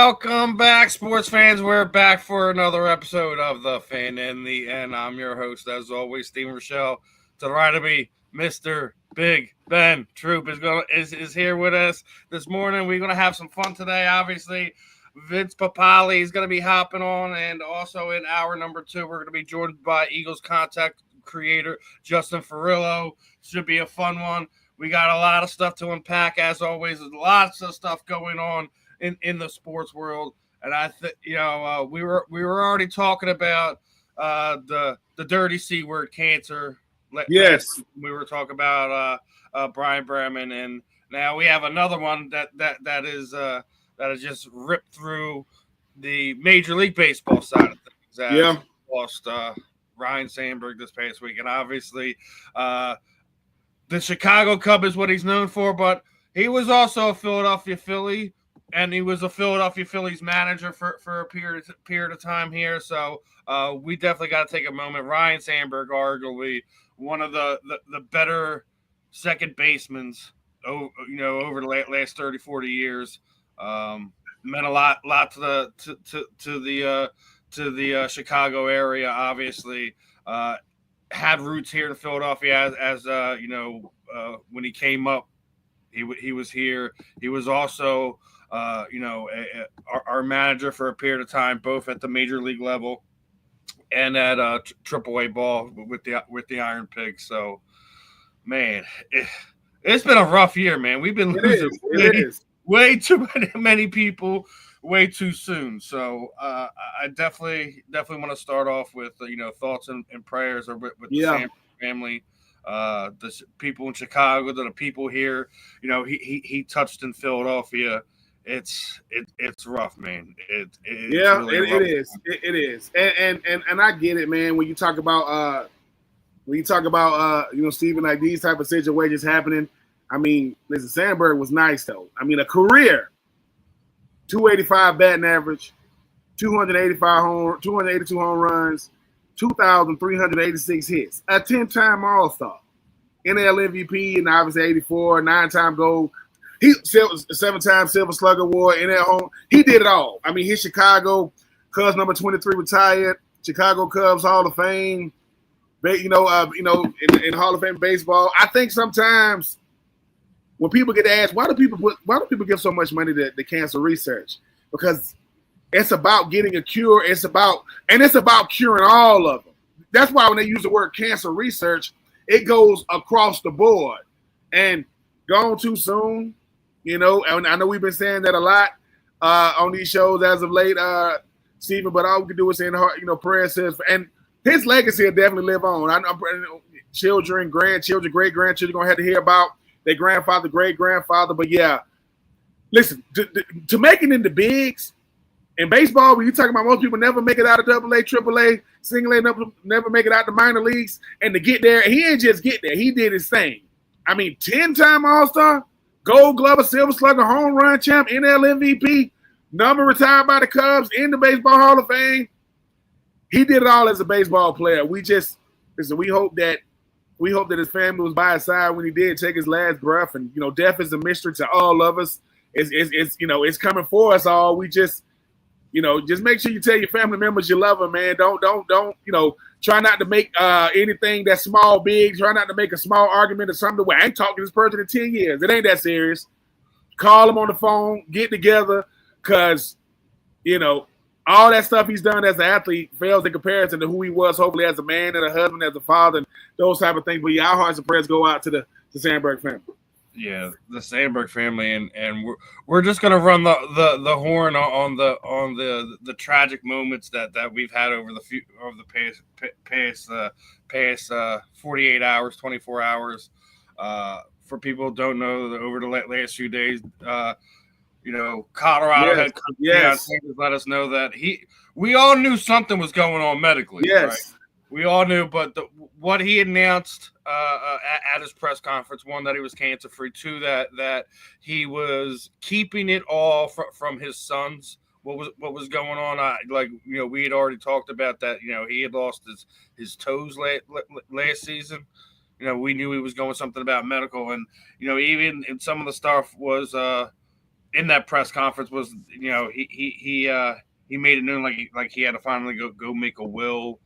Welcome back, sports fans. We're back for another episode of The Fan in the End. I'm your host, as always, Steve Rychel. To the right of me, Mr. Big Ben Troupe is here with us this morning. We're gonna have some fun today. Obviously, Vince Papale is gonna be hopping on, and also in hour number 2, we're gonna be joined by Eagles contact creator Justin Fiorillio. Should be a fun one. We got a lot of stuff to unpack, as always. There's lots of stuff going on in the sports world, and I think we were already talking about the dirty C word, cancer. Yes, we were talking about Brian Bremen, and now we have another one that is just ripped through the Major League Baseball side of things. Yeah, lost Ryne Sandberg this past week, and obviously the Chicago Cub is what he's known for, but he was also a Philadelphia Philly. And he was a Philadelphia Phillies manager for a period of time here. So we definitely got to take a moment. Ryne Sandberg, arguably one of the better second basemen, over the last 30, 40 years. Meant a lot to the Chicago area. Obviously, had roots here in Philadelphia as when he came up, he was here. He was also our manager for a period of time, both at the major league level and at AAA ball with the Iron Pigs. So, man, it's been a rough year, man. We've been losing way too many people way too soon. So, I definitely want to start off with thoughts and prayers with the Sandberg family. The people in Chicago, the people here. He touched in Philadelphia. It's rough, man. It is, and I get it, man. When you talk about Steven, like these type of situations happening. I mean, listen, Sandberg was nice though. I mean, a career 285 batting average, 282 home runs, 2,386 hits, a 10-time All-Star, NL MVP, and obviously 84, 9-time gold. He 7-time Silver Slugger Award in at home. He did it all. I mean, his Chicago Cubs number 23 retired. Chicago Cubs Hall of Fame. In Hall of Fame baseball. I think sometimes when people get asked why do people give so much money to cancer research, because it's about getting a cure. It's about curing all of them. That's why when they use the word cancer research, it goes across the board. And gone too soon. And I know we've been saying that a lot on these shows as of late, Stephen. But all we can do is say, prayers, and his legacy will definitely live on. I'm children, grandchildren, great grandchildren gonna have to hear about their grandfather, great grandfather. But yeah, listen, to make it into bigs in baseball, when you talking about most people never make it out of AA, AAA, single A, never make it out the minor leagues, and to get there, he didn't just get there. He did his thing. I mean, 10-time All-Star, Gold Glover, Silver Slugger, home run champ, NL MVP, number retired by the Cubs, in the Baseball Hall of Fame. He did it all as a baseball player. We hope that his family was by his side when he did take his last breath. And death is a mystery to all of us. It's coming for us all. We just make sure you tell your family members you love them, man. Don't try not to make anything that's small big. Try not to make a small argument or something where I ain't talking to this person in 10 years. It ain't that serious. Call them on the phone, get together, because, all that stuff he's done as an athlete fails in comparison to who he was, hopefully as a man and a husband, as a father, and those type of things. But yeah, our hearts and prayers go out to the Sandberg family. Yeah, the Sandberg family, and we're just gonna run the horn on the tragic moments that we've had over the past 48 hours, 24 hours. For people who don't know, over the last few days, Colorado head coach Deion Sanders let us know that we all knew something was going on medically. Yes. Right? We all knew, but what he announced at his press conference, one, that he was cancer-free, two, that he was keeping it all from his sons. What was going on? We had already talked about that. He had lost his toes last season. We knew he was going something about medical, and even in some of the stuff was in that press conference was, he made it known like he had to finally go make a will,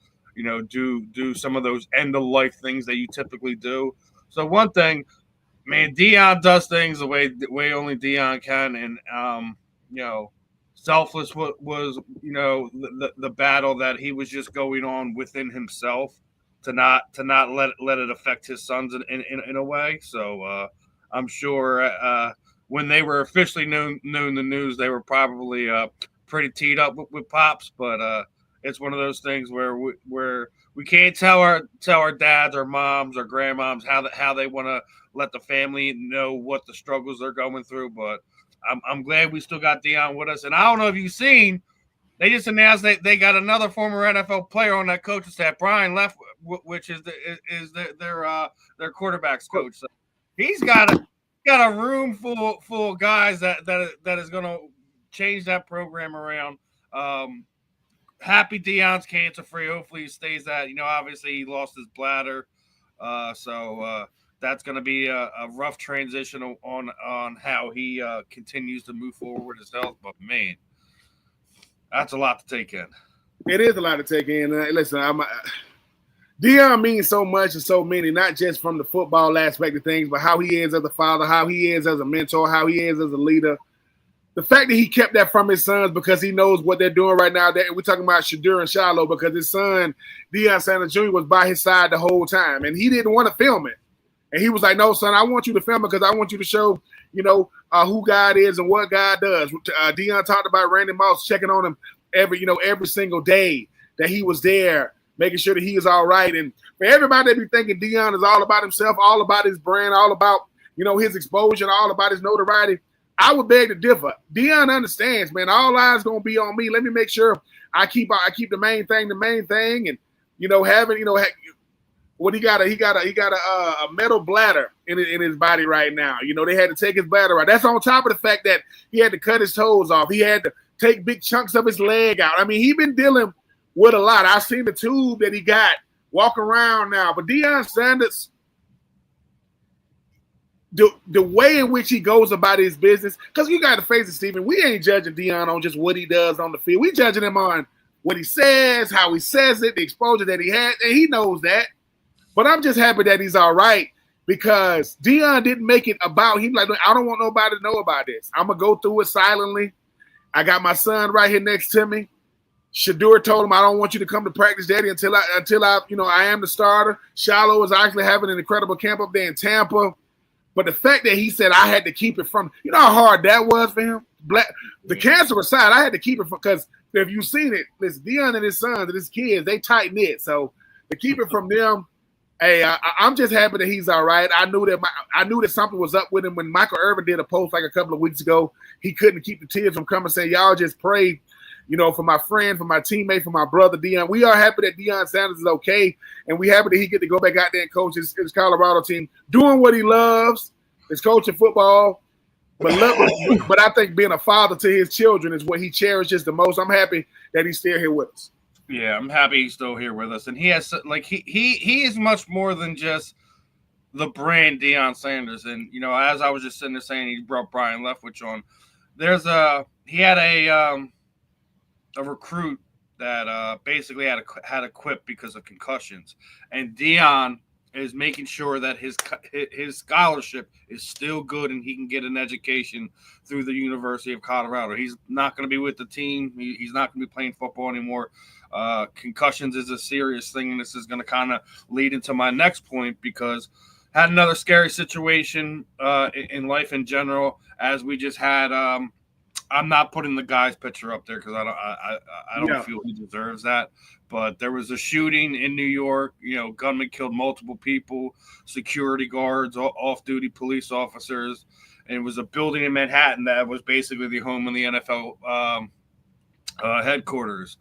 do some of those end of life things that you typically do. So one thing, man, Dion does things the way only Dion can, and selfless was the battle that he was just going on within himself to not let it affect his sons in a way. So I'm sure when they were officially known the news, they were probably pretty teed up with Pops, but it's one of those things where we can't tell our dads or moms or grandmoms how they want to let the family know what the struggles they're going through. But I'm glad we still got Dion with us. And I don't know if you've seen, they just announced they got another former NFL player on that coaching staff, Brian Left, which is their quarterbacks coach. So he's got a room full of guys that is going to change that program around. Happy Dion's cancer free. Hopefully he stays that. Obviously he lost his bladder, so that's going to be a rough transition on how he continues to move forward with his health. But man, that's a lot to take in. It is a lot to take in. Listen, Dion means so much to so many, not just from the football aspect of things, but how he is as a father, how he is as a mentor, how he is as a leader. The fact that he kept that from his sons because he knows what they're doing right now. We're talking about Shadur and Shiloh because his son, Deion Sanders Jr., was by his side the whole time, and he didn't want to film it. And he was like, no, son, I want you to film it because I want you to show, who God is and what God does. Deion talked about Randy Moss checking on him every single day that he was there, making sure that he is all right. And for everybody that be thinking Deion is all about himself, all about his brand, all about, his exposure, all about his notoriety, I would beg to differ. Deion understands, man, all eyes going to be on me. Let me make sure I keep the main thing. And, having, what he got a metal bladder in his body right now. They had to take his bladder out. That's on top of the fact that he had to cut his toes off. He had to take big chunks of his leg out. I mean, he's been dealing with a lot. I've seen the tube that he got walking around now. But Deion Sanders, the way in which he goes about his business, because you got to face it, Stephen, we ain't judging Deion on just what he does on the field. We judging him on what he says, how he says it, the exposure that he had, and he knows that. But I'm just happy that he's all right because Deion didn't make it about him. Like, I don't want nobody to know about this. I'm going to go through it silently. I got my son right here next to me. Shadur told him, I don't want you to come to practice, Daddy, until I am the starter. Shiloh is actually having an incredible camp up there in Tampa. But the fact that he said I had to keep it from, how hard that was for him? The cancer aside, I had to keep it from, because if you've seen it, listen, Deion and his sons and his kids, they tight knit. So to keep it from them, hey, I'm just happy that he's all right. I knew that something was up with him when Michael Irvin did a post like a couple of weeks ago. He couldn't keep the tears from coming, saying, y'all just pray, for my friend, for my teammate, for my brother, Deion. We are happy that Deion Sanders is okay, and we happy that he get to go back out there and coach his Colorado team, doing what he loves, is coaching football. But I think being a father to his children is what he cherishes the most. I'm happy that he's still here with us. Yeah, I'm happy he's still here with us, and he has he is much more than just the brand Deion Sanders. And as I was just sitting there saying, he brought Brian Leftwich on. He had a recruit that basically had a quit because of concussions, and Deion is making sure that his scholarship is still good and he can get an education through the University of Colorado. He's not going to be with the team. He's not going to be playing football anymore. Concussions is a serious thing, and this is going to kind of lead into my next point because had another scary situation in life in general, as we just had. I'm not putting the guy's picture up there because I don't feel he deserves that. But there was a shooting in New York. Gunman killed multiple people, security guards, off-duty police officers, and it was a building in Manhattan that was basically the home of the NFL headquarters.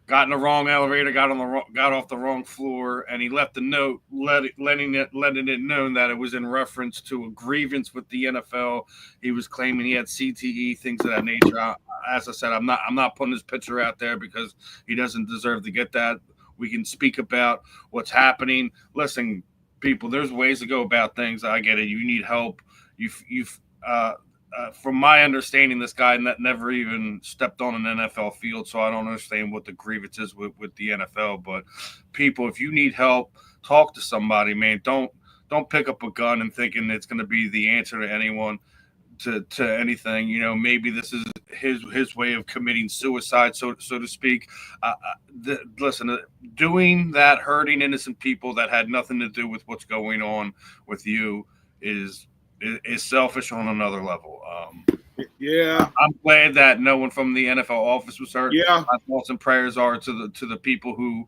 Got in the wrong elevator, got off the wrong floor, and he left a note letting it known that it was in reference to a grievance with the NFL. He was claiming he had CTE, things of that nature. As I said, I'm not putting his picture out there because he doesn't deserve to get that. We can speak about what's happening. Listen, people, there's ways to go about things. I get it. You need help. from my understanding, this guy never even stepped on an NFL field, so I don't understand what the grievance is with the NFL. But people, if you need help, talk to somebody, man. Don't pick up a gun and thinking it's going to be the answer to anyone, to anything. Maybe this is his way of committing suicide, so to speak. Listen, doing that, hurting innocent people that had nothing to do with what's going on with you is selfish on another level. Yeah, I'm glad that no one from the NFL office was hurt. Yeah, My thoughts and prayers are to the people who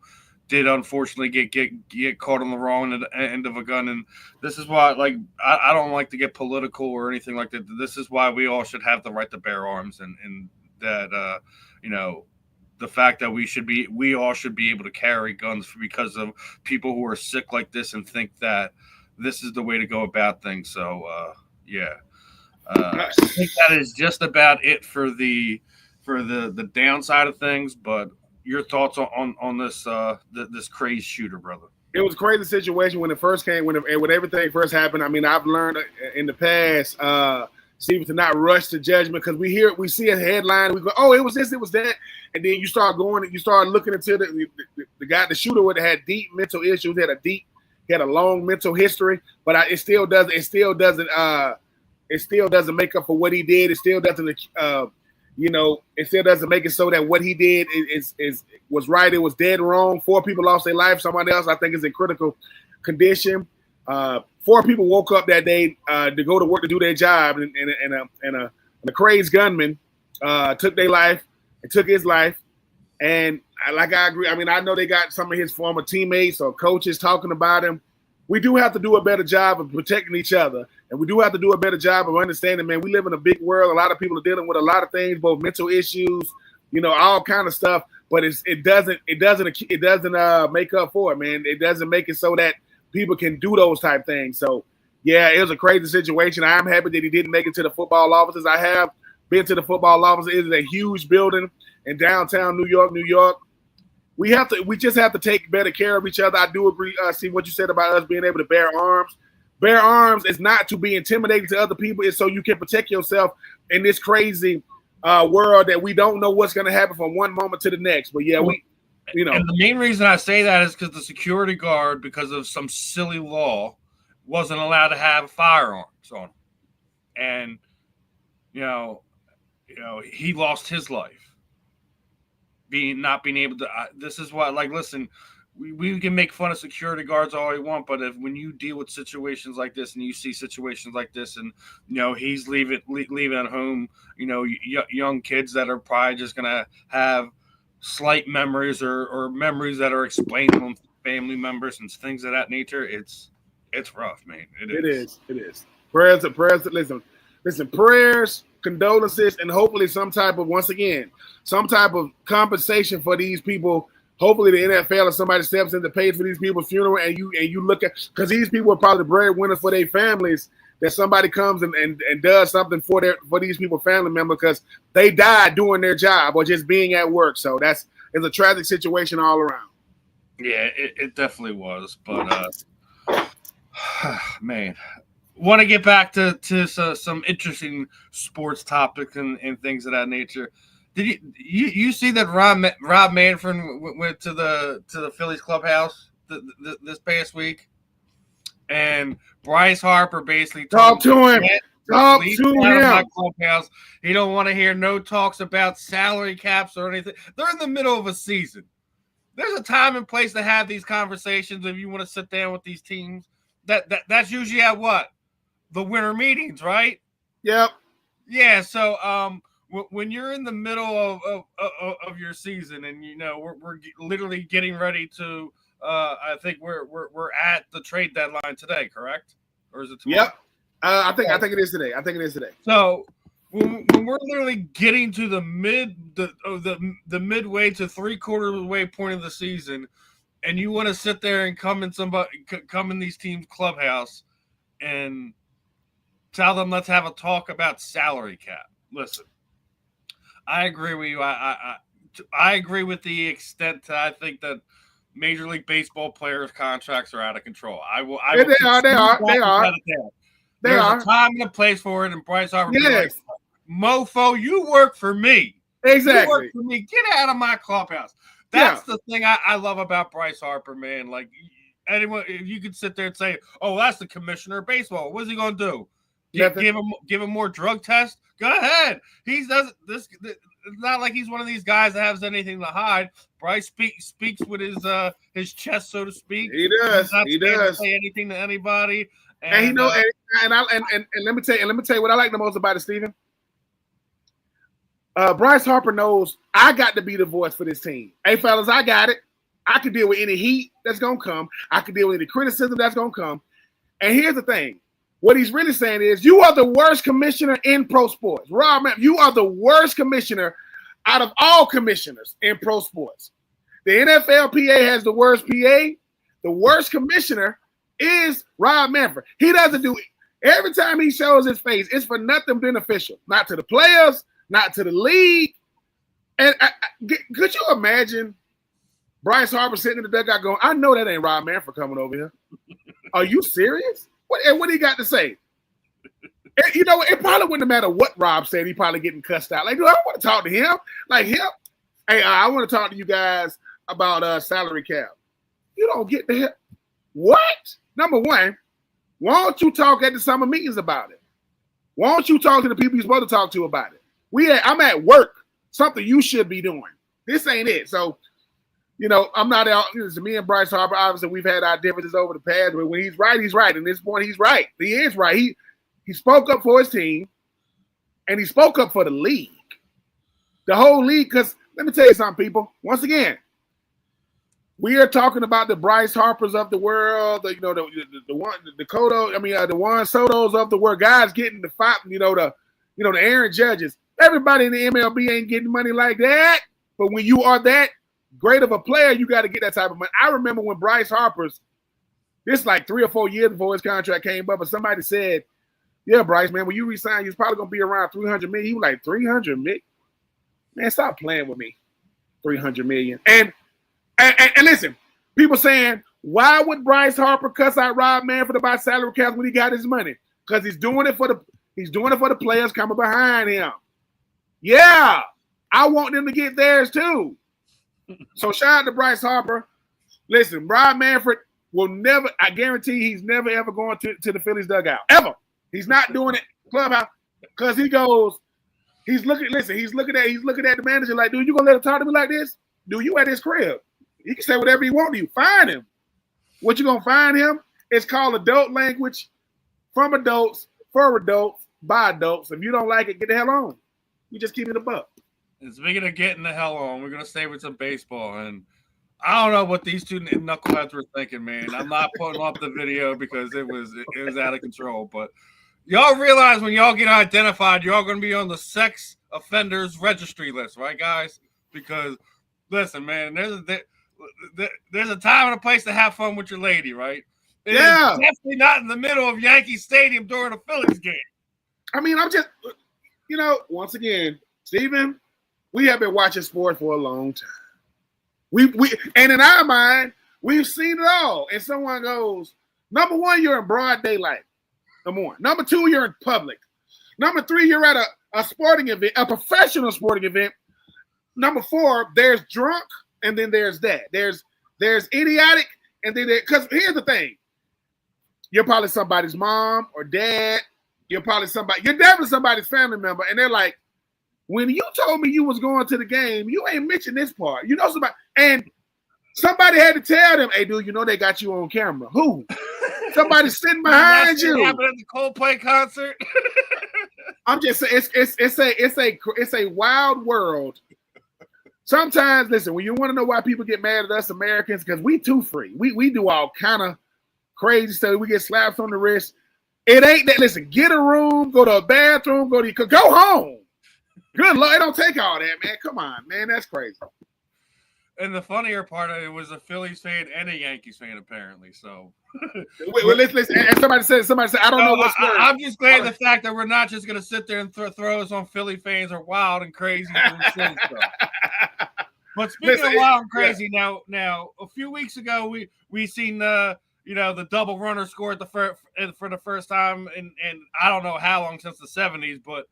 did unfortunately get caught on the wrong end of a gun. And this is why, I don't like to get political or anything like that. This is why we all should have the right to bear arms, and that the fact that we all should be able to carry guns because of people who are sick like this and think that this is the way to go about things. So yeah. I think that is just about it for the downside of things. But your thoughts on this this crazy shooter, brother? It was a crazy situation when it first came, when everything first happened. I mean, I've learned in the past, Steve, to not rush to judgment, because we see a headline, we go, oh, it was this, it was that, and then you start looking into the guy, the shooter, would have had deep mental issues, he had a long mental history, but it still doesn't make up for what he did. It still doesn't, it still doesn't make it so that what he did was right. It was dead wrong. 4 people lost their life. Someone else, I think, is in critical condition. 4 people woke up that day to go to work to do their job, and a crazed gunman took their life and took his life. And I agree. I mean, I know they got some of his former teammates or coaches talking about him. We do have to do a better job of protecting each other. And we do have to do a better job of understanding, man, we live in a big world. A lot of people are dealing with a lot of things, both mental issues, all kind of stuff. But it doesn't make up for it, man. It doesn't make it so that people can do those type things. So, yeah, it was a crazy situation. I'm happy that he didn't make it to the football offices. I have been to the football offices. It is a huge building in downtown New York. We just have to take better care of each other. I do agree, see what you said about us being able to bear arms. Bear arms is not to be intimidating to other people. It's so you can protect yourself in this crazy world that we don't know what's going to happen from one moment to the next. But yeah, And the main reason I say that is because the security guard, because of some silly law, wasn't allowed to have firearms on him. And, he lost his life. Not being able to, this is why, listen, we can make fun of security guards all we want, but when you deal with situations like this and you see situations like this, and he's leaving at home, young kids that are probably just gonna have slight memories or memories that are explained to family members and things of that nature. It's rough, man. It is. Prayers. Listen, prayers, condolences, and hopefully some type of compensation for these people. Hopefully the NFL or somebody steps in to pay for these people's funeral, and you look at, because these people are probably the breadwinners for their families, that somebody comes and does something for these people, family members, because they died doing their job or just being at work. So it's a tragic situation all around. Yeah, it definitely was. But man, want to get back to some interesting sports topics and things of that nature. Did you see that Rob Manfred went to the Phillies clubhouse this past week, and Bryce Harper basically talk to him. Talk to him. My clubhouse. He don't want to hear no talks about salary caps or anything. They're in the middle of a season. There's a time and place to have these conversations if you want to sit down with these teams. That's usually at what? The winter meetings, right? Yep. Yeah. So when you're in the middle of your season, and we're literally getting ready to, I think we're at the trade deadline today, correct? Or is it tomorrow? Yep. I think it is today. So when we're literally getting to the midway to 3/4 of the way point of the season, and you want to sit there and come in these teams' clubhouse and tell them, let's have a talk about salary cap. Listen, I agree with you. I agree with the extent that I think that Major League Baseball players' contracts are out of control. They are. There's a time and a place for it, and Bryce Harper be like, mofo, you work for me. Exactly. You work for me. Get out of my clubhouse. That's the thing I love about Bryce Harper, man. Like, anyone, you could sit there and say, oh, that's the commissioner of baseball. What's he going to do? Give him more drug tests? Go ahead. He doesn't. It's not like he's one of these guys that has anything to hide. Bryce speaks with his chest, so to speak. He does. He doesn't say anything to anybody. And he know. And let me tell you what I like the most about it, Steven. Bryce Harper knows I got to be the voice for this team. Hey, fellas, I got it. I can deal with any heat that's gonna come. I can deal with any criticism that's gonna come. And here's the thing. What he's really saying is, you are the worst commissioner in pro sports. Rob, you are the worst commissioner out of all commissioners in pro sports. The NFLPA has the worst PA. The worst commissioner is Rob Manfred. He doesn't do it. Every time he shows his face, it's for nothing beneficial. Not to the players, not to the league. And could you imagine Bryce Harper sitting in the dugout going, I know that ain't Rob Manfred coming over here. Are you serious? What do he got to say? You know, it probably wouldn't matter what Rob said. He probably getting cussed out. Like, dude, I want to talk to him. Like him. Hey, I want to talk to you guys about salary cap. You don't get the hell. What? Number one, why don't you talk at the summer meetings about it? Why don't you talk to the people you're supposed to talk to about it? I'm at work. Something you should be doing. This ain't it. So, you know, I'm not out. Me and Bryce Harper, obviously, we've had our differences over the past, but when he's right, he's right. And at this point, he's right. He is right. He spoke up for his team, and he spoke up for the league. The whole league, because let me tell you something, people. Once again, we are talking about the Bryce Harpers of the world, the Juan Sotos of the world, guys getting the fight, the Aaron Judges. Everybody in the MLB ain't getting money like that. But when you are that great of a player, you got to get that type of money. I remember when Bryce Harper's, this like 3 or 4 years before his contract came up, and somebody said, yeah, Bryce, man, when you resign, you're probably going to be around $300 million. He was like, $300 million? Man, stop playing with me. $300 million. And listen, people saying, why would Bryce Harper cuss out Rob Manfred about salary caps when he got his money? Because he's doing it for the players coming behind him. Yeah, I want them to get theirs too. So shout out to Bryce Harper. Listen, Rob Manfred will never, I guarantee he's never ever going to the Phillies dugout. Ever. He's not doing it clubhouse because he goes, he's looking at the manager like, dude, you gonna let him talk to me like this? Dude, you at his crib. He can say whatever he want to you. Find him. What you gonna find him? It's called adult language from adults, for adults, by adults. If you don't like it, get the hell on. You just keep it a buck. And speaking of getting the hell on, we're gonna stay with some baseball. And I don't know what these two knuckleheads were thinking, man. I'm not putting up the video because it was out of control. But y'all realize when y'all get identified, y'all gonna be on the sex offenders registry list, right, guys? Because listen, man, there's a time and a place to have fun with your lady, right? It is definitely not in the middle of Yankee Stadium during a Phillies game. I mean, I'm just, once again, Steven, we have been watching sports for a long time. And in our mind, we've seen it all. And someone goes, number one, you're in broad daylight. Number one. Number two, you're in public. Number three, you're at a sporting event, a professional sporting event. Number four, there's drunk, and then there's that. There's idiotic, and then because here's the thing. You're probably somebody's mom or dad. You're definitely somebody's family member. And they're like, when you told me you was going to the game, you ain't mentioned this part. You know somebody, and somebody had to tell them, hey, dude, they got you on camera. Who? Somebody sitting behind you. Happened at the Coldplay concert. I'm just saying, it's a wild world. Sometimes, listen, when you want to know why people get mad at us Americans, because we too free. We do all kind of crazy stuff. We get slaps on the wrist. It ain't that. Listen, get a room, go to a bathroom, go home. Good Lord, it don't take all that, man. Come on, man. That's crazy. And the funnier part of it was a Phillies fan and a Yankees fan, apparently. So, listen. And somebody said, I don't know what's worse. I'm just glad the fact that we're not just going to sit there and throw us on Philly fans are wild and crazy. But speaking of wild and crazy, now a few weeks ago we seen the double runner scored for the first time in I don't know how long, since the 70s, but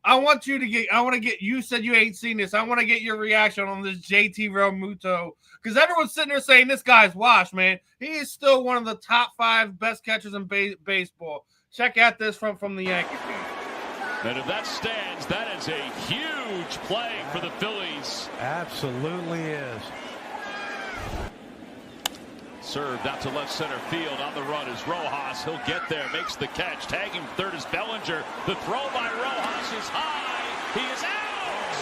I want to get, you said you ain't seen this. I want to get your reaction on this JT Realmuto, because everyone's sitting there saying this guy's washed, man. He is still one of the top 5 best catchers in baseball. Check out this from the Yankees game. And if that stands, that is a huge play for the Phillies. Absolutely is. Served out to left center field. On the run is Rojas. He'll get there, makes the catch. Tagging third is Bellinger. The throw by Rojas is high. He is out.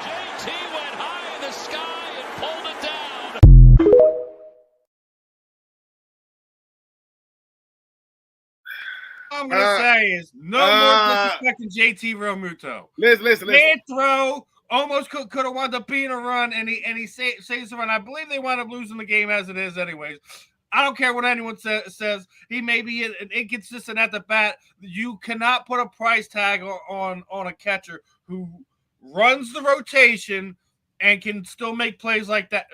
JT went high in the sky and pulled it down. All I'm going to say is no more disrespecting JT Realmuto. Listen. Man throw. Almost could have wound up being a run, and he saves the run. I believe they wound up losing the game as it is anyways. I don't care what anyone says. He may be an inconsistent at the bat. You cannot put a price tag on a catcher who runs the rotation and can still make plays like that.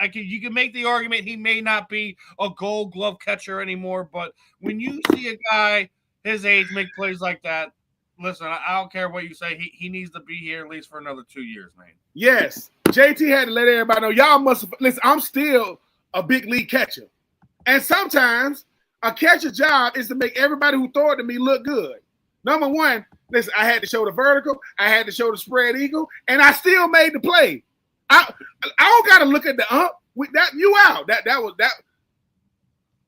You can make the argument he may not be a Gold Glove catcher anymore, but when you see a guy his age make plays like that, listen, I don't care what you say. He needs to be here at least for another 2 years, man. Yes. JT had to let everybody know. Y'all must listen. I'm still a big league catcher. And sometimes a catcher job is to make everybody who throw it to me look good. Number one, listen, I had to show the vertical, I had to show the spread eagle, and I still made the play. I don't gotta look at the that you out. That was that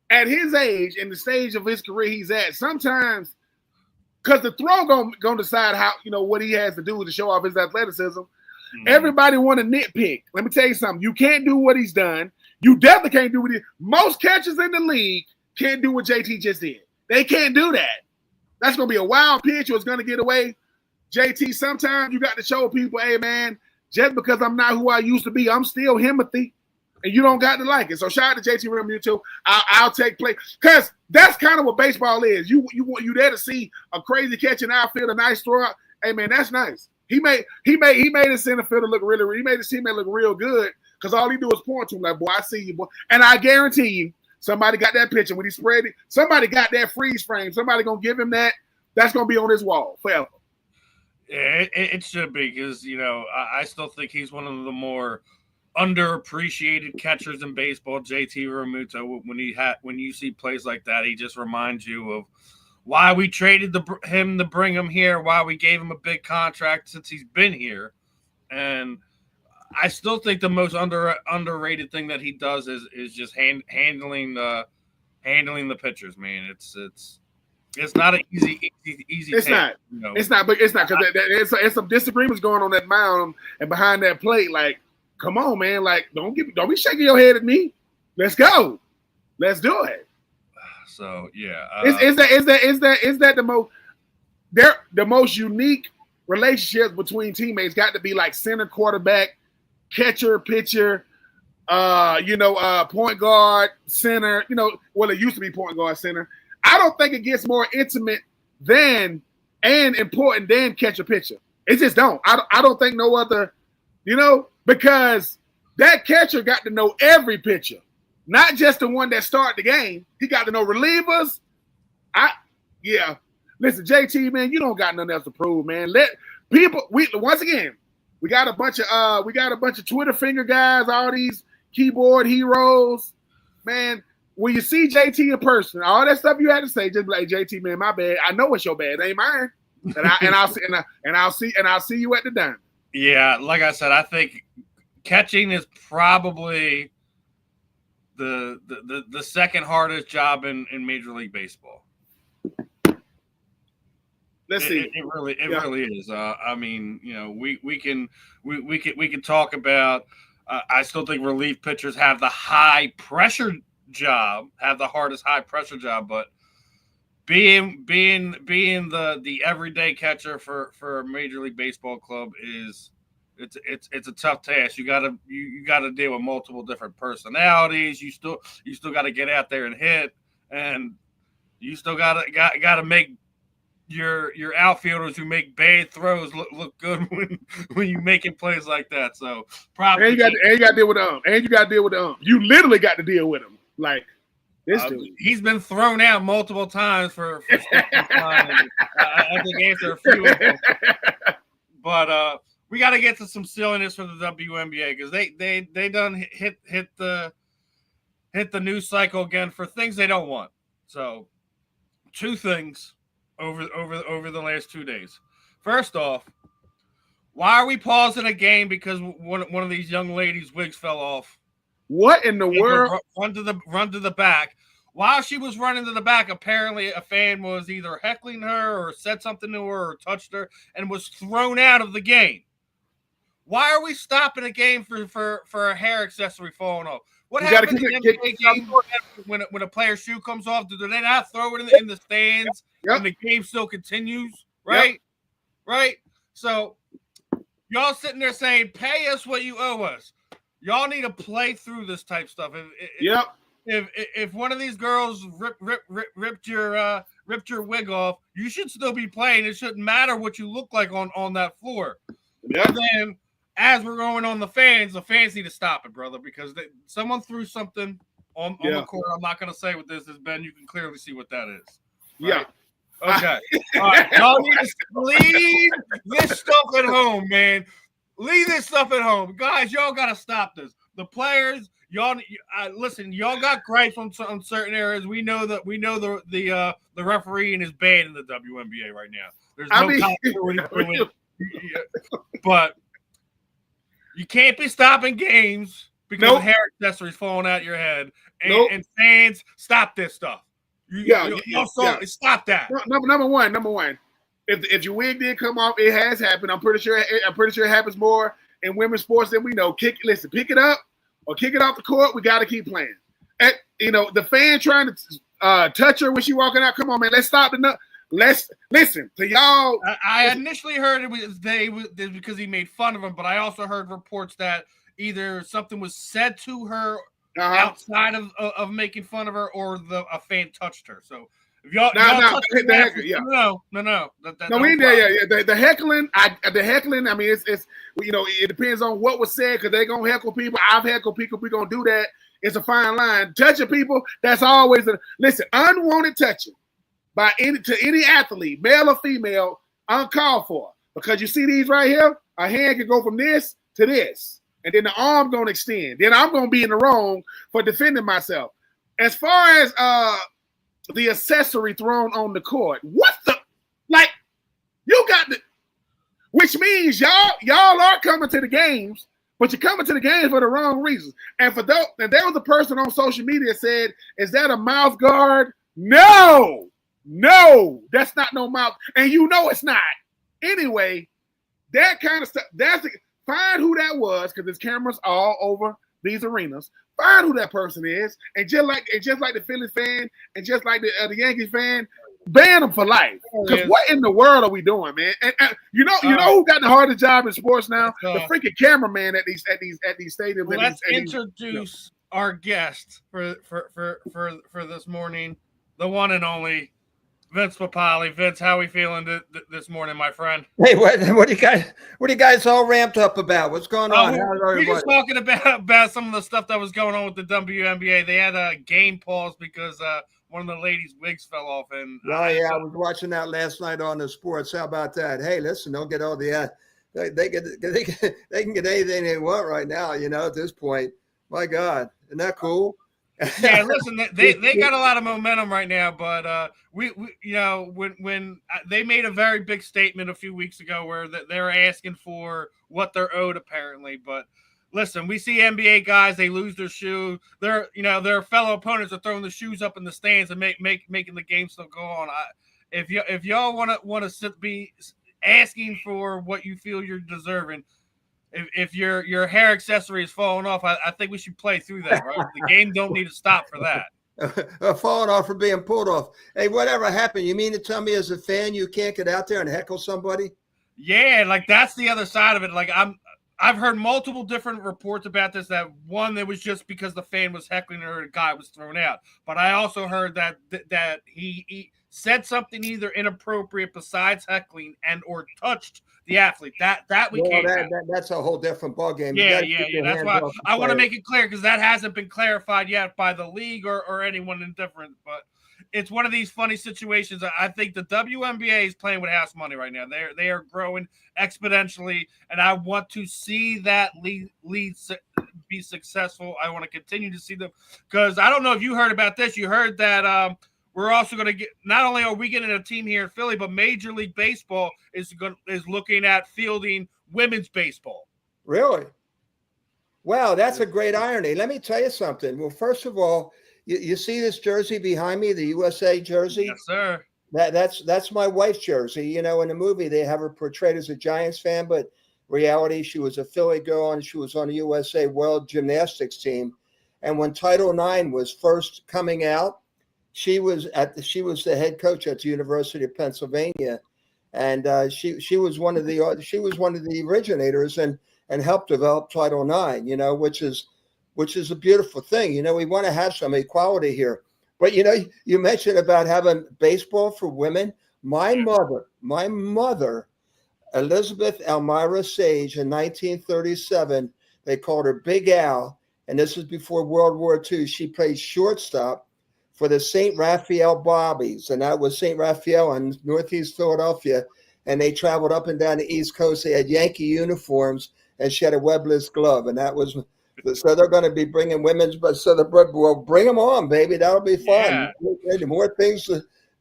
at his age and the stage of his career he's at, sometimes because the throw gonna decide how, what he has to do to show off his athleticism. Mm-hmm. Everybody want to nitpick. Let me tell you something. You can't do what he's done. You definitely can't do what most catchers in the league can't do what JT just did. They can't do that. That's gonna be a wild pitch or it's gonna get away. JT, sometimes you got to show people, hey man, just because I'm not who I used to be, I'm still Himothy. And you don't got to like it. So shout out to JT Realmuto. I'll take play. Because that's kind of what baseball is. You there to see a crazy catch in outfield, a nice throw out. Hey man, that's nice. He made his center fielder look he made his teammate look real good because all he do is point to him like, boy, I see you, boy. And I guarantee you, somebody got that picture when he spread it. Somebody got that freeze frame. Somebody gonna give him that. That's gonna be on his wall forever. Yeah, it should be because I still think he's one of the more underappreciated catchers in baseball. JT Realmuto, when you see plays like that, he just reminds you of why we traded him to bring him here, why we gave him a big contract since he's been here. And I still think the most underrated thing that he does is just handling the pitchers, man. It's not an easy. It's take, not. It's not. But it's not because it's some disagreements going on that mound and behind that plate. Like, come on, man. Like, don't be shaking your head at me. Let's go. Let's do it. So yeah. Is that the most unique relationships between teammates? Got to be like center, quarterback, catcher, pitcher. Point guard, center. Well, it used to be point guard, center. I don't think it gets more intimate and important than catcher pitcher. It just don't. I don't think no other, because that catcher got to know every pitcher, not just the one that start the game. He got to know relievers. Listen, JT, man, you don't got nothing else to prove, man. Let people. We got a bunch of Twitter finger guys, all these keyboard heroes, man. When you see JT in person, all that stuff you had to say, just be like, JT, man, my bad. I know it's your bad, it ain't mine. And I'll see you at the dime. Yeah, like I said, I think catching is probably the second hardest job in Major League Baseball. Let's see. It really is. I mean, we can talk about. I still think relief pitchers have the high pressure job, have the hardest high pressure job, but being the everyday catcher for a Major League Baseball club it's a tough task. You gotta deal with multiple different personalities. You still gotta get out there and hit, and you still gotta make your outfielders who make bad throws look good when you making plays like that. So probably you got to deal with them. And you got to deal with them. You literally got to deal with them. Like this dude. He's been thrown out multiple times for time. I think answer a few of them. But we got to get to some silliness for the WNBA because they done hit the news cycle again for things they don't want. So, two things over the last 2 days. First off, why are we pausing a game because one of these young ladies' wigs fell off? What in the world? Run to the back. While she was running to the back, apparently a fan was either heckling her or said something to her or touched her and was thrown out of the game. Why are we stopping a game for a hair accessory falling off? What happens in the NBA game when a player's shoe comes off? Do they not throw it in the stands and the game still continues? Right? Yep. Right? So y'all sitting there saying, pay us what you owe us. Y'all need to play through this type stuff. If one of these girls ripped your wig off, you should still be playing. It shouldn't matter what you look like on that floor. Yep. And then as we're going on the fans need to stop it, brother, because someone threw something on the court. I'm not going to say what this is, Ben. You can clearly see what that is. Right? Yeah. Okay. All right. Y'all need to leave this stuff at home, man. Leave this stuff at home. Guys, y'all got to stop this. The players, y'all listen, y'all got gripes on certain areas. We know the refereeing is bad in the WNBA right now. There's no continuity. But you can't be stopping games because hair accessories falling out your head. And fans, stop this stuff. Stop that. Number one. If your wig did come off, it has happened. I'm pretty sure it happens more in women's sports than we know. Pick it up or kick it off the court. We got to keep playing. The fan trying to touch her when she walking out. Come on, man. Let's stop it. Let's listen to y'all. I initially heard it was because he made fun of him, but I also heard reports that either something was said to her outside of making fun of her, or a fan touched her. So if y'all no. We the heckling. The heckling. I mean, it's it depends on what was said because they gonna heckle people. I've heckled people. We gonna do that. It's a fine line. Touching people. That's always unwanted touching by any athlete, male or female, uncalled for. Because you see these right here, a hand can go from this to this, and then the arm gonna extend. Then I'm gonna be in the wrong for defending myself. As far as the accessory thrown on the court, you got the, which means y'all are coming to the games, but you're coming to the games for the wrong reasons. And there was a person on social media said, "Is that a mouth guard?" No, that's not no mouth, and it's not. Anyway, that kind of stuff. Find who that was because there's cameras all over these arenas. Find who that person is, and just like the Phillies fan, and just like the Yankees fan, ban them for life. Because what in the world are we doing, man? And you know who got the hardest job in sports now? The freaking cameraman at these stadiums. Well, let's introduce our guest for this morning, the one and only Vince Papale. Vince, how are we feeling this morning, my friend? Hey, what are you guys all ramped up about? What's going on? We're just talking about some of the stuff that was going on with the WNBA. They had a game pause because one of the ladies' wigs fell off. And I was watching that last night on the sports. How about that? Hey, listen, don't get all the they can get anything they want right now. At this point, my God, isn't that cool? Yeah, listen, they got a lot of momentum right now, but when they made a very big statement a few weeks ago where they're asking for what they're owed apparently. But listen, we see NBA guys, they lose their shoe. Their fellow opponents are throwing the shoes up in the stands and making the game still go on. If y'all want to be asking for what you feel you're deserving. If your hair accessory is falling off, I think we should play through that, right? The game don't need to stop for that. Falling off or being pulled off. Hey, whatever happened? You mean to tell me as a fan you can't get out there and heckle somebody? Yeah, like that's the other side of it. Like I've heard multiple different reports about this. That one, it was just because the fan was heckling her, the guy was thrown out. But I also heard that he said something either inappropriate besides heckling and or touched the athlete. That we Well, can't. that's a whole different ballgame. Yeah. That's why I want to make it clear, because that hasn't been clarified yet by the league or anyone indifferent. But it's one of these funny situations. I think the WNBA is playing with house money right now. They are growing exponentially, and I want to see that lead be successful. I want to continue to see them, because I don't know if you heard about this. You heard that we're also going to get, not only are we getting a team here in Philly, but Major League Baseball is looking at fielding women's baseball. Really? Wow, that's a great irony. Let me tell you something. Well, first of all, you see this jersey behind me, the USA jersey? Yes, sir. That's my wife's jersey. You know, in the movie, they have her portrayed as a Giants fan, but reality, she was a Philly girl, and she was on the USA World Gymnastics team. And when Title IX was first coming out, she was the head coach at the University of Pennsylvania, and she was one of the originators and helped develop Title IX. You know, which is a beautiful thing. You know, we want to have some equality here. But you know, you mentioned about having baseball for women. My mother, Elizabeth Elmira Sage, in 1937, they called her Big Al, and this is before World War II. She played shortstop for the St. Raphael Bobbies, and that was St. Raphael in Northeast Philadelphia, and they traveled up and down the East Coast. They had Yankee uniforms, and she had a webless glove, and that was. So they're going to be bringing women's, but well, bring them on, baby. That'll be fun. Yeah. More things,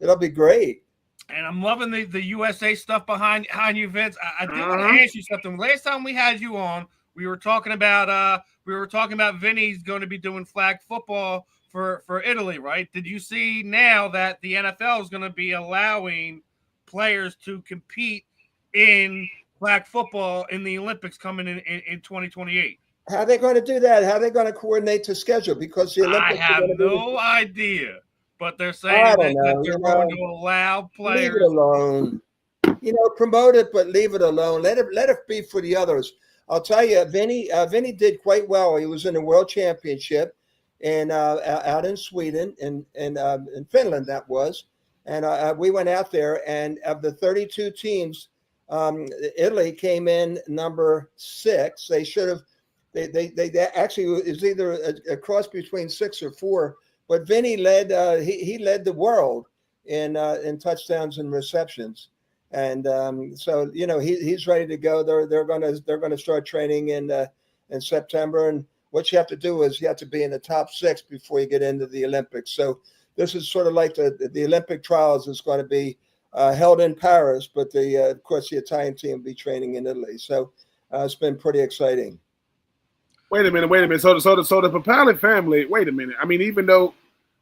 it'll be great. And I'm loving the USA stuff behind you, Vince. I did want to ask you something. Last time we had you on, we were talking about Vinny's going to be doing flag football for Italy, right? Did you see now that the NFL is going to be allowing players to compete in flag football in the Olympics coming in 2028? How are they going to do that? How are they going to coordinate the schedule? Because the Olympics, I have no idea, but they're saying that they're going to allow players. Leave it alone. You know, promote it, but leave it alone. Let it be for the others. I'll tell you, Vinny did quite well. He was in the World Championship and out in Sweden and in Finland, that was. And we went out there, and of the 32 teams, Italy came in number 6. They should have. They actually is either a cross between 6 or 4, but Vinny led. He led the world in touchdowns and receptions, and so you know he's ready to go. They're going to start training in September, and what you have to do is you have to be in the top 6 before you get into the Olympics. So this is sort of like the Olympic trials is going to be held in Paris, but of course the Italian team will be training in Italy. So it's been pretty exciting. Wait a minute. So the Papale family. Wait a minute. I mean, even though,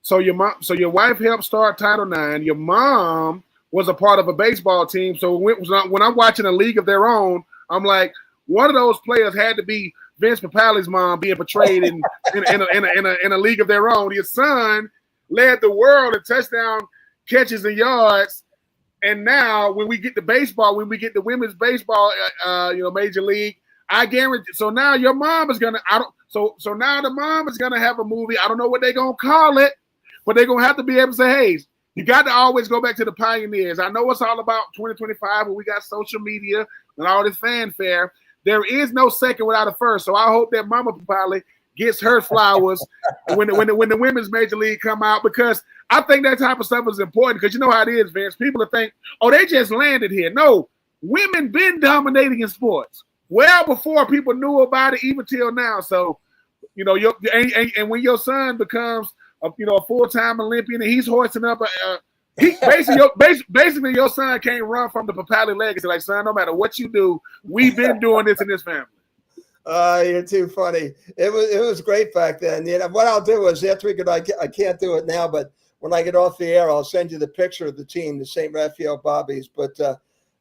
your wife helped start Title IX. Your mom was a part of a baseball team. So when I'm watching a league of their own, I'm like, one of those players had to be Vince Papale's mom being portrayed in a league of their own. His son led the world in touchdown catches and yards. And now when we get to baseball, when we get the women's baseball, Major League. I guarantee. So now your mom is gonna. So now the mom is gonna have a movie. I don't know what they're gonna call it, but they're gonna have to be able to say, "Hey, you got to always go back to the pioneers." I know it's all about 2025, when we got social media and all this fanfare. There is no second without a first. So I hope that Mama Papale gets her flowers when the women's Major League come out, because I think that type of stuff is important. Because you know how it is, Vince. People will think, "Oh, they just landed here." No, women been dominating in sports. Well, before people knew about it, even till now. So, you know, and when your son becomes a full-time Olympian and he's hoisting up basically your son can't run from the Papale legacy. Like, son, no matter what you do, we've been doing this in this family. You're too funny. It was great back then. You know, what I'll do is after I can't do it now, but when I get off the air, I'll send you the picture of the team, the St. Raphael Bobbies. But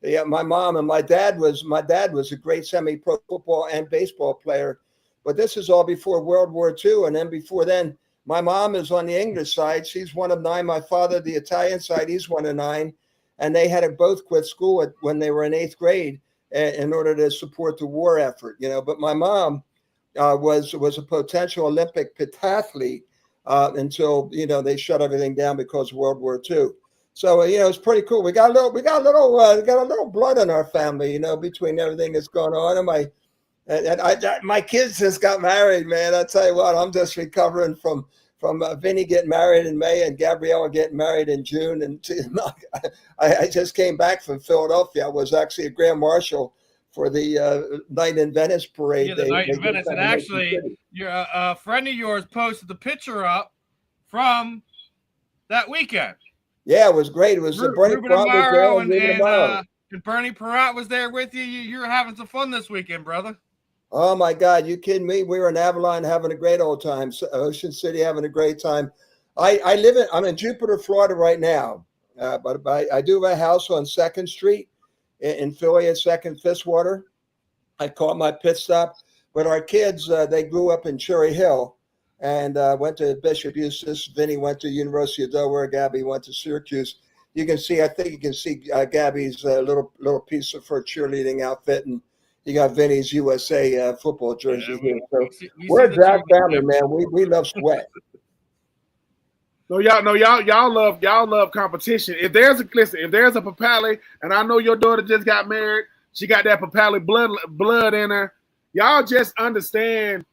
yeah, my mom and my dad was a great semi-pro football and baseball player. But this is all before World War II. And then before then, my mom is on the English side. She's one of 9. My father, the Italian side, he's one of 9. And they had to both quit school when they were in 8th grade in order to support the war effort, But my mom was a potential Olympic pentathlete until they shut everything down because of World War II. So it's pretty cool. We got a little blood in our family, between everything that's going on. And my kids just got married, man. I tell you what, I'm just recovering from Vinny getting married in May and Gabriella getting married in June. And I just came back from Philadelphia. I was actually a grand marshal for the Night in Venice parade. Yeah, the Night in Venice. And actually, a friend of yours posted the picture up from that weekend. Yeah, it was great. It was Bernie Perot and Bernie Perot was there with you. You're having some fun this weekend, brother. Oh my God, you kidding me? We were in Avalon having a great old time. Ocean City having a great time. I'm in Jupiter, Florida right now, but I do have a house on 2nd Street in Philly at 2nd Fitzwater. I caught my pit stop, but our kids they grew up in Cherry Hill and went to Bishop Eustace. Vinny went to University of Delaware. Gabby went to Syracuse. I think you can see Gabby's little piece of her cheerleading outfit, and you got Vinny's USA football jersey here. So we're a Jack family, man. We love sweat. So y'all love competition. If there's a Papale, and I know your daughter just got married, she got that Papale blood in her. Y'all just understand,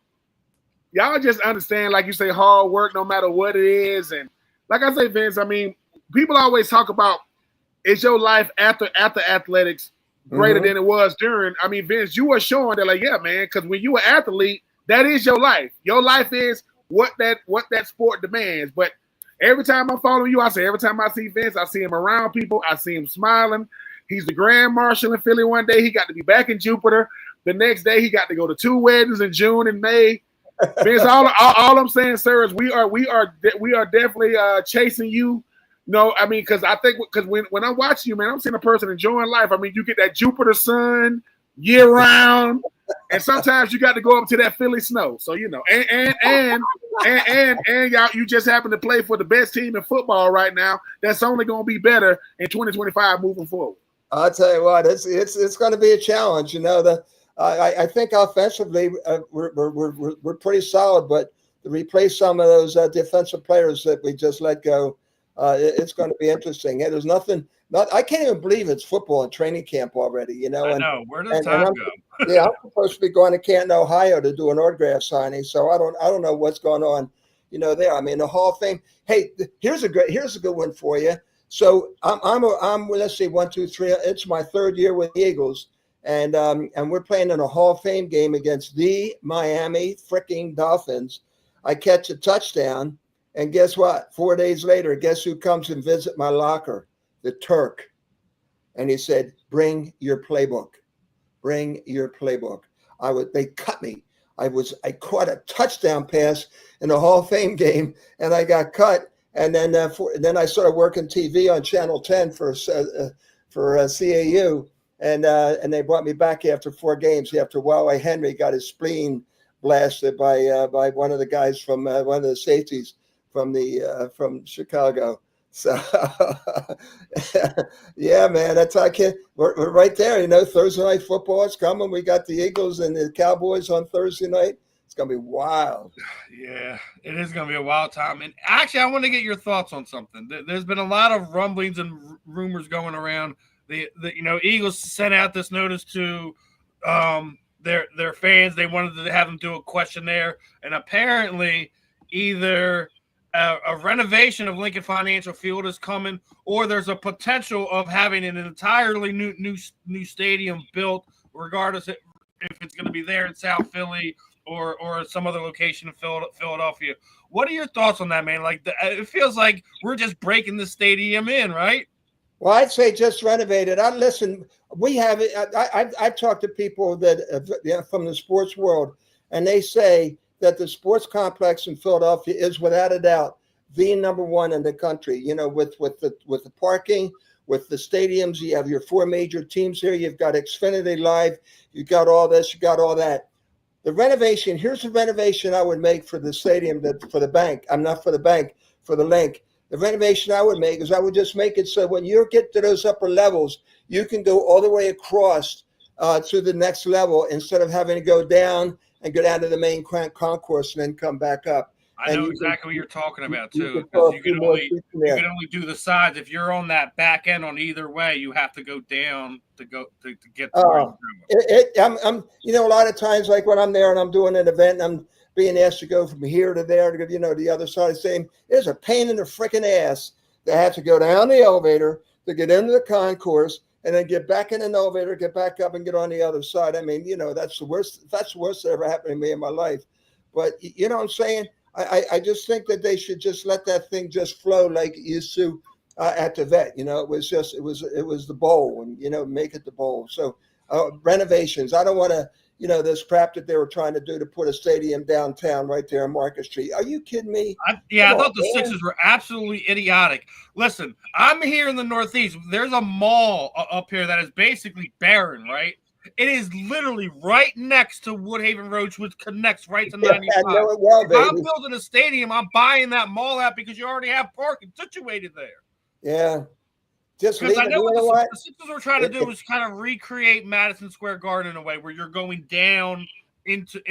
like you say, hard work no matter what it is. And like I say, Vince, I mean, people always talk about, is your life after athletics greater than it was during? I mean, Vince, you are showing that, like, yeah, man, because when you were an athlete, that is your life. Your life is what that sport demands. But every time I'm following you, every time I see Vince, I see him around people. I see him smiling. He's the grand marshal in Philly one day. He got to be back in Jupiter. The next day, he got to go to 2 weddings in June and May. Vince, all I'm saying, sir, is we are definitely chasing you. No, I mean, because when I'm watching you, man, I'm seeing a person enjoying life. I mean, you get that Jupiter sun year round, and sometimes you got to go up to that Philly snow. So and y'all, you just happen to play for the best team in football right now. That's only going to be better in 2025 moving forward. I'll tell you what, it's going to be a challenge. I think offensively we're pretty solid, but to replace some of those defensive players that we just let go. It's going to be interesting. There's nothing. I can't even believe it's football and training camp already. I know. Where does time go? Yeah, I'm supposed to be going to Canton, Ohio, to do an autograph signing. So I don't know what's going on. There. I mean, the Hall of Fame. Hey, here's a good one for you. So I'm let's see, 1, 2, 3. It's my 3rd year with the Eagles, and we're playing in a Hall of Fame game against the Miami freaking Dolphins. I catch a touchdown. And guess what? 4 days later, guess who comes and visit my locker? The Turk. And he said, bring your playbook. Bring your playbook. They cut me. I caught a touchdown pass in a Hall of Fame game, and I got cut. And then I started working TV on Channel 10 for CAU, and they brought me back after 4 games. After Wale Henry got his spleen blasted by one of the guys from one of the safeties from Chicago. So yeah, man, we're right there. Thursday night football is coming. We got the Eagles and the Cowboys on Thursday night. It's gonna be wild. Yeah, it is gonna be a wild time. And actually, I want to get your thoughts on something. There's been a lot of rumblings and rumors going around. The Eagles sent out this notice to their fans. They wanted to have them do a questionnaire, and apparently either a renovation of Lincoln Financial Field is coming, or there's a potential of having an entirely new stadium built, regardless if it's going to be there in South Philly or some other location in Philadelphia. What are your thoughts on that, man? Like, it feels like we're just breaking the stadium in, right? Well, I'd say just renovate it. Listen, we have it. I've talked to people that from the sports world, and they say that the sports complex in Philadelphia is without a doubt the number one in the country. With the parking, with the stadiums, you have your 4 major teams here. You've got Xfinity Live. You got all this. You got all that. The renovation. Here's the renovation I would make for the stadium. For the bank. I'm not for the bank. For the link. The renovation I would make is I would just make it so when you get to those upper levels, you can go all the way across to the next level instead of having to go down and go down to the main concourse and then come back up. I know exactly what you're talking about too, because you can only do the sides. If you're on that back end on either way, you have to go down to get to where I'm a lot of times, like when I'm there and I'm doing an event and I'm being asked to go from here to there to go, the other side of the same. It's a pain in the freaking ass to have to go down the elevator to get into the concourse and then get back in an elevator, get back up and get on the other side. I mean, that's the worst. That's the worst that ever happened to me in my life. But you know what I'm saying? I just think that they should just let that thing just flow like it used to at the vet. It was the bowl and, make it the bowl. So renovations, I don't want to, this crap that they were trying to do to put a stadium downtown right there on Market Street. Are you kidding me? I thought the Sixers were absolutely idiotic. Listen, I'm here in the Northeast. There's a mall up here that is basically barren, right? It is literally right next to Woodhaven Road, which connects right to 95. I know it well, if I'm building a stadium, I'm buying that mall out because you already have parking situated there. Yeah. Just because I know what the Sixers were trying to do was kind of recreate Madison Square Garden in a way where you're going down into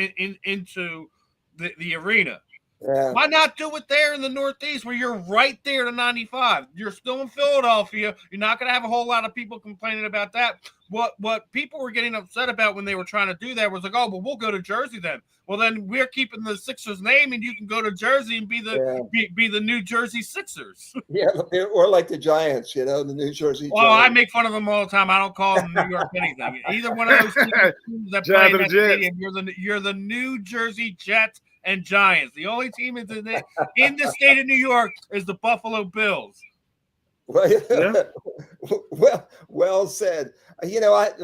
the arena. Yeah. Why not do it there in the Northeast where you're right there to 95? You're still in Philadelphia. You're not going to have a whole lot of people complaining about that. What people were getting upset about when they were trying to do that was like, oh, well, we'll go to Jersey then. Well, then we're keeping the Sixers name, and you can go to Jersey and be the New Jersey Sixers. Yeah, or like the Giants, the New Jersey. Well, Giants. I make fun of them all the time. I don't call them New York anything. Either one of those teams that play in that stadium, you're the New Jersey Jets and Giants. The only team in the state of New York is the Buffalo Bills. Well said.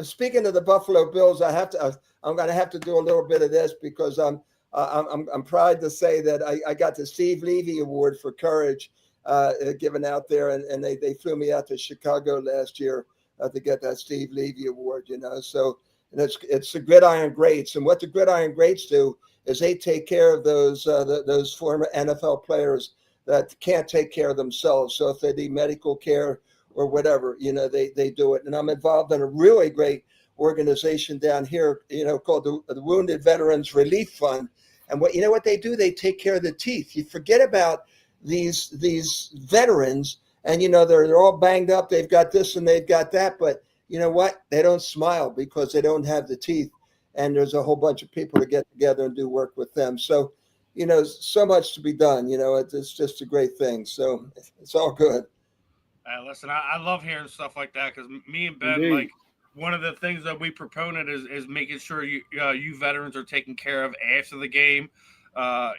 Speaking of the Buffalo Bills, I'm going to have to do a little bit of this because I'm proud to say that I got the Steve Levy Award for courage given out there, and they flew me out to Chicago last year to get that Steve Levy Award. So it's the Gridiron Greats, and what the Gridiron Greats do is they take care of those former NFL players that can't take care of themselves. So if they need medical care or whatever, they do it. And I'm involved in a really great organization down here, called the Wounded Veterans Relief Fund. And what they do, they take care of the teeth. You forget about these veterans, and they're all banged up. They've got this and they've got that, but you know what? They don't smile because they don't have the teeth. And there's a whole bunch of people to get together and do work with them. So, so much to be done. It's just a great thing. So it's all good. Listen, I love hearing stuff like that because me and Ben, like, one of the things that we proponent is making sure you veterans are taken care of after the game. I've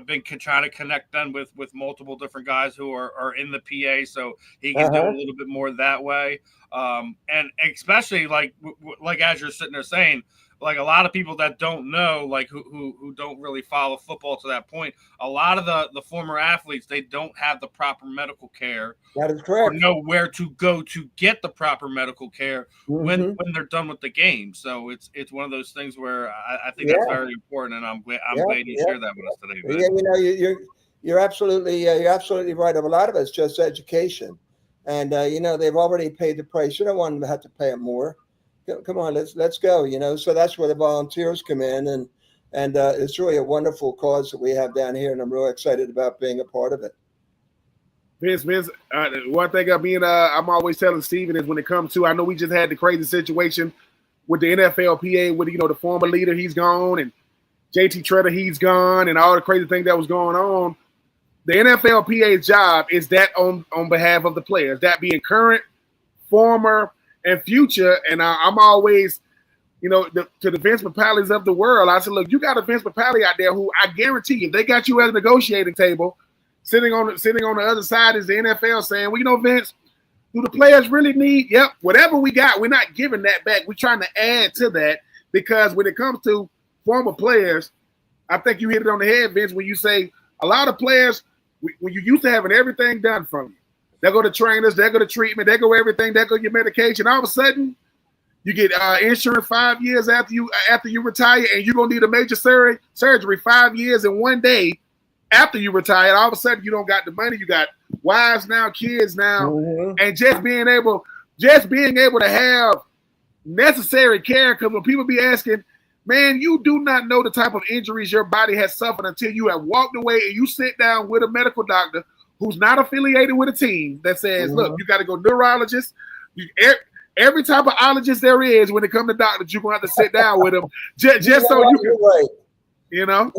been trying to connect them with multiple different guys who are in the PA, so he can do a little bit more that way. And especially like as you're sitting there saying, like a lot of people that don't know, like who don't really follow football to that point, a lot of the former athletes, they don't have the proper medical care. That is correct. Or know where to go to get the proper medical care when they're done with the game. So it's one of those things where I think that's very important, and I'm glad you shared that with us today, Ben. You're absolutely right. A lot of it's just education, and they've already paid the price. You don't want them to have to pay it more. Come on, let's go. So that's where the volunteers come in, and it's really a wonderful cause that we have down here, and I'm really excited about being a part of it. Vince, one thing I'm always telling Steven is when it comes to, I know we just had the crazy situation with the NFLPA with the former leader, he's gone, and JT Treader, he's gone, and all the crazy things that was going on. The NFLPA's job is that on behalf of the players, that being current, former, and future. And I'm always, to the Vince Papales of the world, I said, look, you got a Vince Papale out there who I guarantee you, they got you at a negotiating table, sitting on the other side is the NFL saying, well, Vince, do the players really need? Yep, whatever we got, we're not giving that back. We're trying to add to that because when it comes to former players, I think you hit it on the head, Vince, when you say a lot of players, when you used to having everything done from you, they go to trainers, they go to treatment, they go everything, they go your medication. All of a sudden, you get insurance 5 years after you retire, and you're gonna need a major surgery 5 years and 1 day after you retire. All of a sudden, you don't got the money. You got wives now, kids now, and just being able to have necessary care, because when people be asking, man, you do not know the type of injuries your body has suffered until you have walked away and you sit down with a medical doctor who's not affiliated with a team that says, look, you got to go neurologist. Every type of ologist there is when it comes to doctors, you're going to have to sit down with them just so you can, right. You know?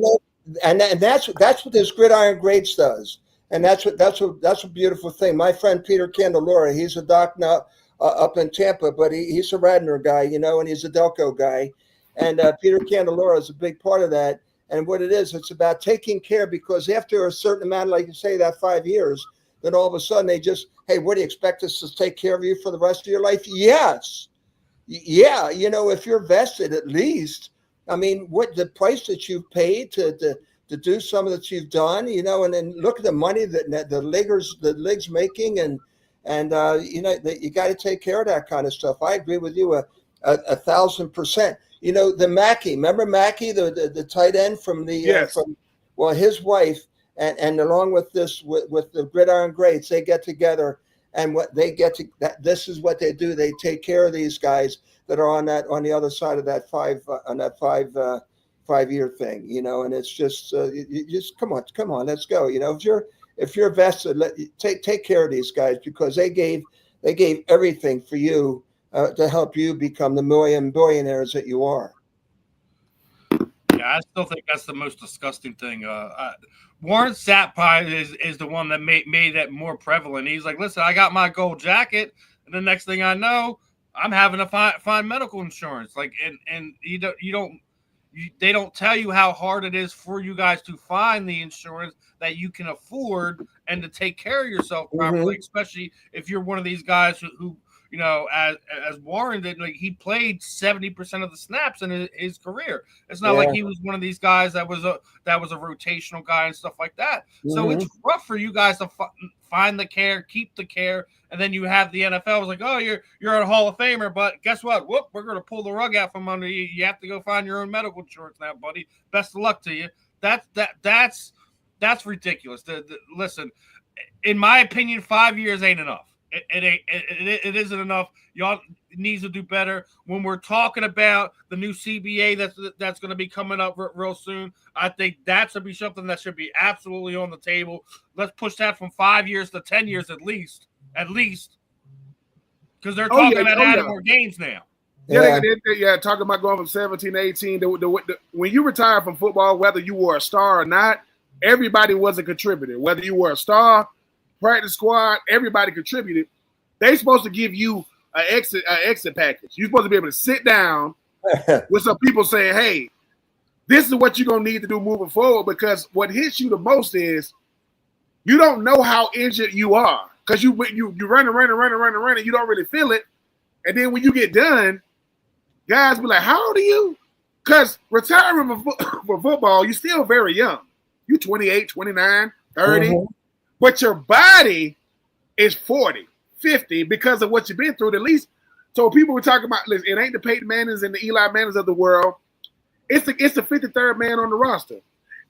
And that's what this Gridiron Greats does. And that's a beautiful thing. My friend Peter Candelora, he's a doc now up in Tampa, but he's a Radnor guy, you know, and he's a Delco guy. And Peter Candelora is a big part of that. And what it is, it's about taking care, because after a certain amount, like you say, that 5 years, then all of a sudden they just, hey, what do you expect us to take care of you for the rest of your life? Yes. Yeah. You know, if you're vested, at least, I mean, what the price that you've paid to do some of that you've done, you know, and then look at the money that the league's making, and you know, that you got to take care of that kind of stuff. I agree with you 1,000%. You know, the Mackey, remember Mackey, the tight end from the yes. Well, his wife and along with with the Gridiron Greats, they get together, and what they get to this is what they do. They take care of these guys that are on the other side of that 5 year thing, you know. And it's just you just come on, let's go. You know, if you're vested, take care of these guys, because they gave everything for you to help you become the billionaires that you are. Yeah, I still think that's the most disgusting thing. Warren Sapp is the one that made that more prevalent. He's like, listen, I got my gold jacket, and the next thing I know, I'm having to find medical insurance. Like, and they don't tell you how hard it is for you guys to find the insurance that you can afford and to take care of yourself properly, especially if you're one of these guys who you know, as Warren did, like, he played 70% of the snaps in his career. It's not like he was one of these guys that was a rotational guy and stuff like that. So it's rough for you guys to find the care, keep the care, and then you have the NFL was like, oh, you're a Hall of Famer, but guess what? Whoop, we're going to pull the rug out from under you. You have to go find your own medical insurance now, buddy. Best of luck to you. That's ridiculous. Listen, in my opinion, 5 years ain't enough. It isn't enough. Y'all needs to do better. When we're talking about the new CBA that's going to be coming up real soon, I think that should be something that should be absolutely on the table. Let's push that from 5 years to 10 years at least, because they're talking about adding more games now. Yeah, talking about going from 17 to 18. When you retire from football, whether you were a star or not, everybody was a contributor. Whether you were a star, practice squad, everybody contributed. They're supposed to give you an exit package. You're supposed to be able to sit down with some people saying, hey, this is what you're going to need to do moving forward, because what hits you the most is you don't know how injured you are, because you running, you don't really feel it. And then when you get done, guys be like, how old are you? Because retiring for football, you're still very young. You're 28, 29, 30. But your body is 40, 50 because of what you've been through. At least, so people were talking about, listen, it ain't the Peyton Mannings and the Eli Mannings of the world. It's the 53rd man on the roster.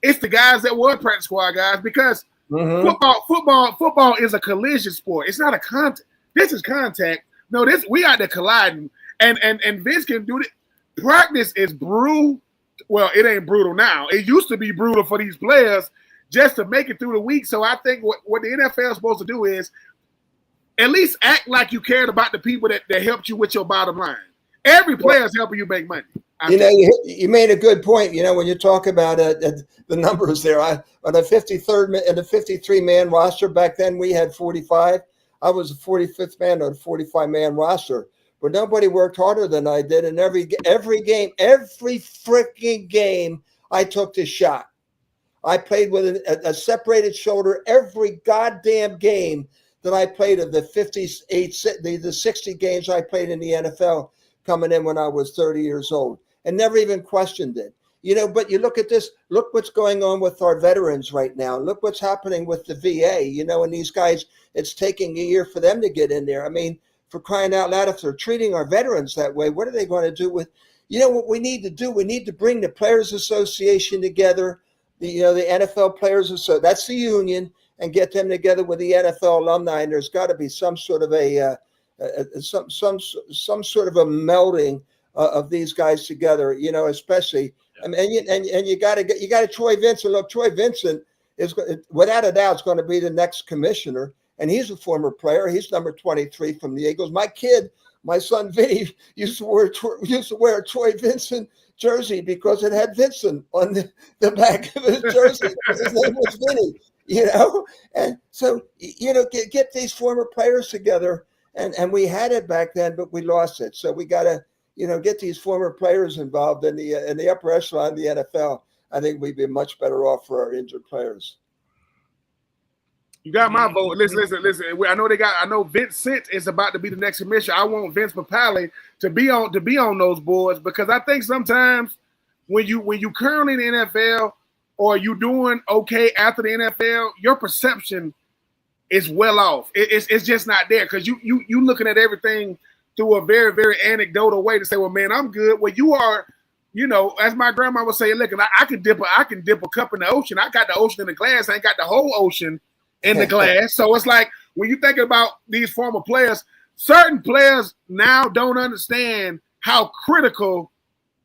It's the guys that were practice squad guys, because football is a collision sport. It's not a contact. This is contact. No, we out there colliding, and Vince can do it. Practice is brutal. Well, it ain't brutal now. It used to be brutal for these players just to make it through the week. So I think what the NFL is supposed to do is at least act like you cared about the people that helped you with your bottom line. Every player is helping you make money. You made a good point. You know, when you talk about the numbers there, on the 53rd and the 53-man roster back then, we had 45. I was the 45th man on a 45-man roster, but nobody worked harder than I did. And every freaking game, I took the shot. I played with a separated shoulder every goddamn game that I played of the 60 games I played in the NFL coming in when I was 30 years old, and never even questioned it. You know, but you look at this, look what's going on with our veterans right now. Look what's happening with the VA, you know, and these guys, it's taking a year for them to get in there. I mean, for crying out loud, if they're treating our veterans that way, what are they going to do with, you know, what we need to do? We need to bring the Players Association together, the NFL Players Association, that's the union, and get them together with the NFL alumni. And there's got to be some sort of a some sort of a melding of these guys together. Especially. I mean, and you got to Troy Vincent. Look, Troy Vincent is without a doubt is going to be the next commissioner, and he's a former player. He's number 23 from the Eagles. My son Vinny used to wear a Troy Vincent jersey because it had Vincent on the back of his jersey because his name was Vinny. And so get these former players together, and we had it back then, but we lost it. So we got to get these former players involved in the upper echelon of the NFL. I think we'd be much better off for our injured players. You got my vote. Listen. I know Vincent is about to be the next commissioner. I want Vince Papale to be on those boards because I think sometimes when you currently in the NFL or you doing okay after the NFL, your perception is well off. It's just not there because you looking at everything through a very, very anecdotal way to say, well, man, I'm good. Well, you are, as my grandma would say, look, I can dip a cup in the ocean. I got the ocean in the glass. I ain't got the whole ocean in the glass. So it's like when you think about these former players, certain players now don't understand how critical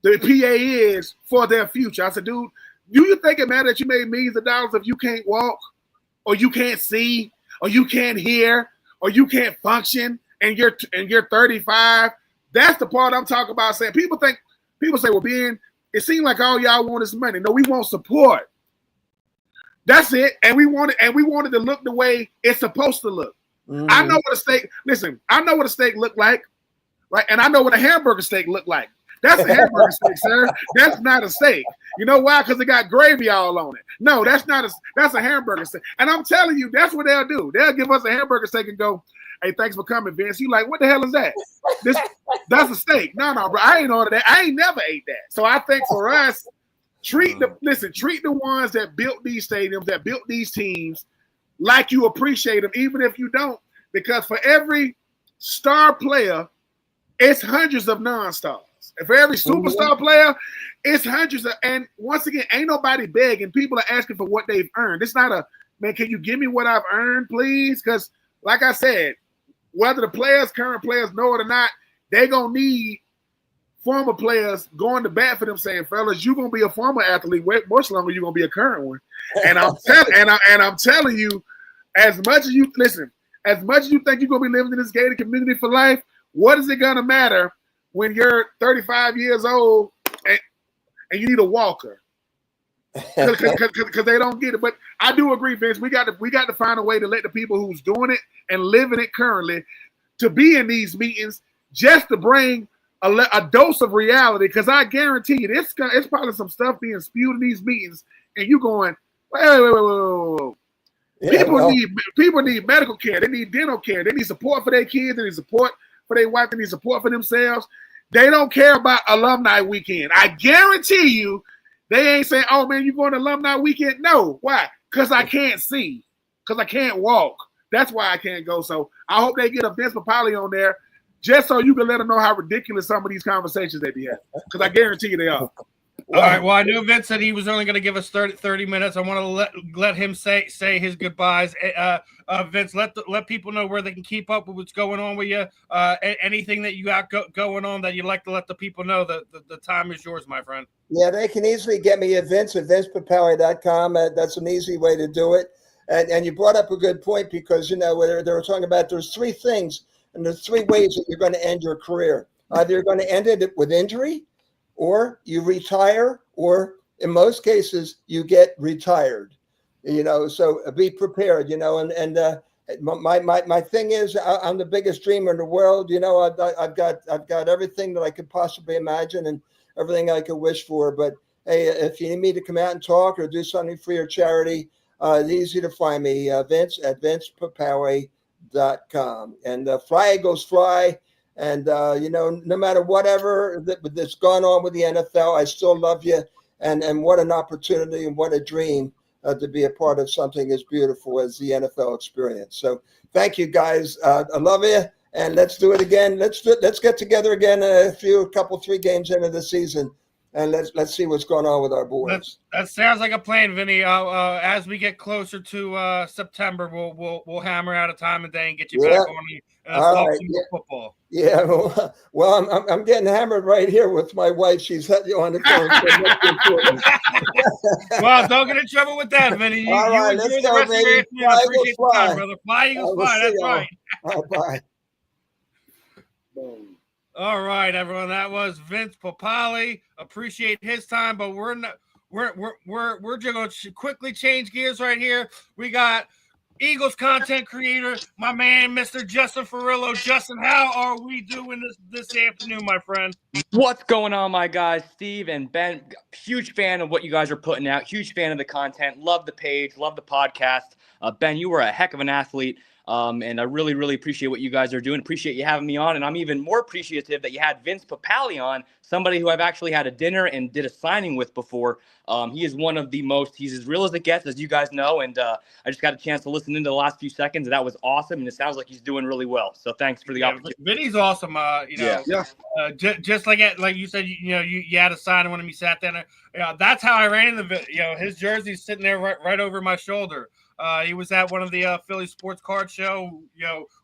the PA is for their future. I said, dude, do you think it matters that you made millions of dollars if you can't walk or you can't see or you can't hear or you can't function and you're 35? That's the part I'm talking about. Saying people say, well, Ben, it seems like all y'all want is money. No, we want support. That's it. And we wanted to look the way it's supposed to look. Mm-hmm. I know what a steak. Listen, I know what a steak look like, right? And I know what a hamburger steak look like. That's a hamburger steak, sir. That's not a steak. You know why? Because it got gravy all on it. No, that's a hamburger steak. And I'm telling you, that's what they'll do. They'll give us a hamburger steak and go, hey, thanks for coming, Vince. You like, what the hell is that? That's a steak. No, bro. I ain't ordered that. I ain't never ate that. So I think for us, treat the ones that built these stadiums, that built these teams, like you appreciate them, even if you don't. Because for every star player, it's hundreds of non-stars. And for every superstar player, it's hundreds of. And once again, ain't nobody begging. People are asking for what they've earned. It's not man, can you give me what I've earned, please? Because, like I said, whether the current players know it or not, they're going to need former players going to bat for them saying, fellas, you're going to be a former athlete much longer you're going to be a current one. And I'm telling you, as much as you think you're going to be living in this gated community for life, what is it going to matter when you're 35 years old and you need a walker? Because they don't get it. But I do agree, Vince. We got to find a way to let the people who's doing it and living it currently to be in these meetings just to bring a dose of reality. Because I guarantee you, it's probably some stuff being spewed in these meetings, and you going, wait. People need medical care. They need dental care. They need support for their kids. They need support for their wife. They need support for themselves. They don't care about alumni weekend. I guarantee you, they ain't saying, oh, man, you going to alumni weekend? No. Why? Because I can't see. Because I can't walk. That's why I can't go. So I hope they get a Vince Papale on there just so you can let them know how ridiculous some of these conversations they be having. Because I guarantee you they are. All right. Well, I knew Vince said he was only going to give us 30 minutes. I want to let him say his goodbyes. Vince, let people know where they can keep up with what's going on with you. Anything that you got going on that you'd like to let the people know. The time is yours, my friend. Yeah, they can easily get me at vincepapale.com. That's an easy way to do it. And you brought up a good point because, they were talking about there's three things and there's three ways that you're going to end your career. Either you're going to end it with injury, or you retire, or in most cases, you get retired. So be prepared, and my thing is I'm the biggest dreamer in the world. I've got everything that I could possibly imagine and everything I could wish for. But hey, if you need me to come out and talk or do something for your charity, it's easy to find me, Vince at vincepapale.com. And fly, Eagles, fly. And, no matter whatever that's gone on with the NFL, I still love you. And what an opportunity and what a dream to be a part of something as beautiful as the NFL experience. So thank you, guys. I love you. And let's do it again. Let's get together again a couple, 3 games into the season and let's see what's going on with our boys. That sounds like a plan, Vinny. As we get closer to September, we'll hammer out a time and day and get you back on the football. Yeah, well, I'm getting hammered right here with my wife. She's on the phone. Well, don't get in trouble with that, Vinny. All right, let's go, baby. Fly, Eagles, fly. Brother. Fly, Eagles, fly. That's right. All right. All right, everyone. That was Vince Papale. Appreciate his time, but we're not. We're just going to quickly change gears right here. We got Eagles content creator, my man, Mr. Justin Fiorillio. Justin, how are we doing this afternoon, my friend? What's going on, my guys? Steve and Ben, huge fan of what you guys are putting out. Huge fan of the content. Love the page. Love the podcast. Ben, you were a heck of an athlete. And I really, really appreciate what you guys are doing. Appreciate you having me on. And I'm even more appreciative that you had Vince Papale on, somebody who I've actually had a dinner and did a signing with before. He is one of the most, he's as real as it gets, as you guys know. And I just got a chance to listen into the last few seconds, and that was awesome. And it sounds like he's doing really well. So thanks for the opportunity. Vinny's awesome. Just like you said, you had a signing when he sat there. That's how I ran into the his jersey's sitting there right over my shoulder. He was at one of the Philly Sports Card Show.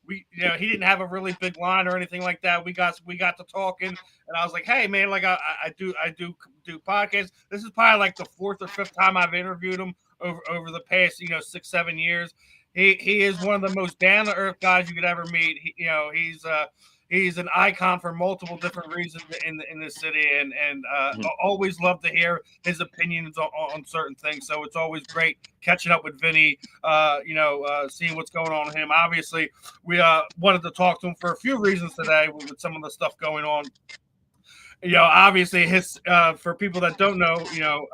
He didn't have a really big line or anything like that. We got to talking, and I was like, "Hey, man, like I do podcasts. This is probably like the 4th or 5th time I've interviewed him over the past 6-7 years. He is one of the most down to earth guys you could ever meet. He's an icon for multiple different reasons in this city, and always love to hear his opinions on certain things. So it's always great catching up with Vinny, seeing what's going on with him. Obviously, we wanted to talk to him for a few reasons today with some of the stuff going on. Obviously his for people that don't know,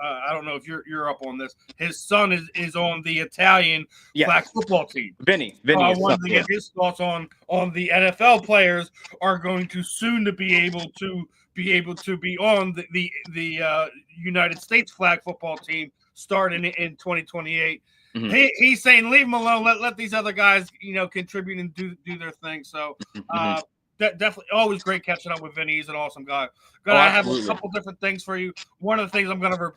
I don't know if you're up on this. His son is on the Italian flag football team. Vinny. I wanted to get his thoughts on the NFL players are going to soon to be able to be on the United States flag football team starting in 2028. Mm-hmm. He's saying leave him alone. Let these other guys contribute and do their thing. So. Definitely always great catching up with Vinny. He's an awesome guy. I have a couple different things for you. One of the things I'm going to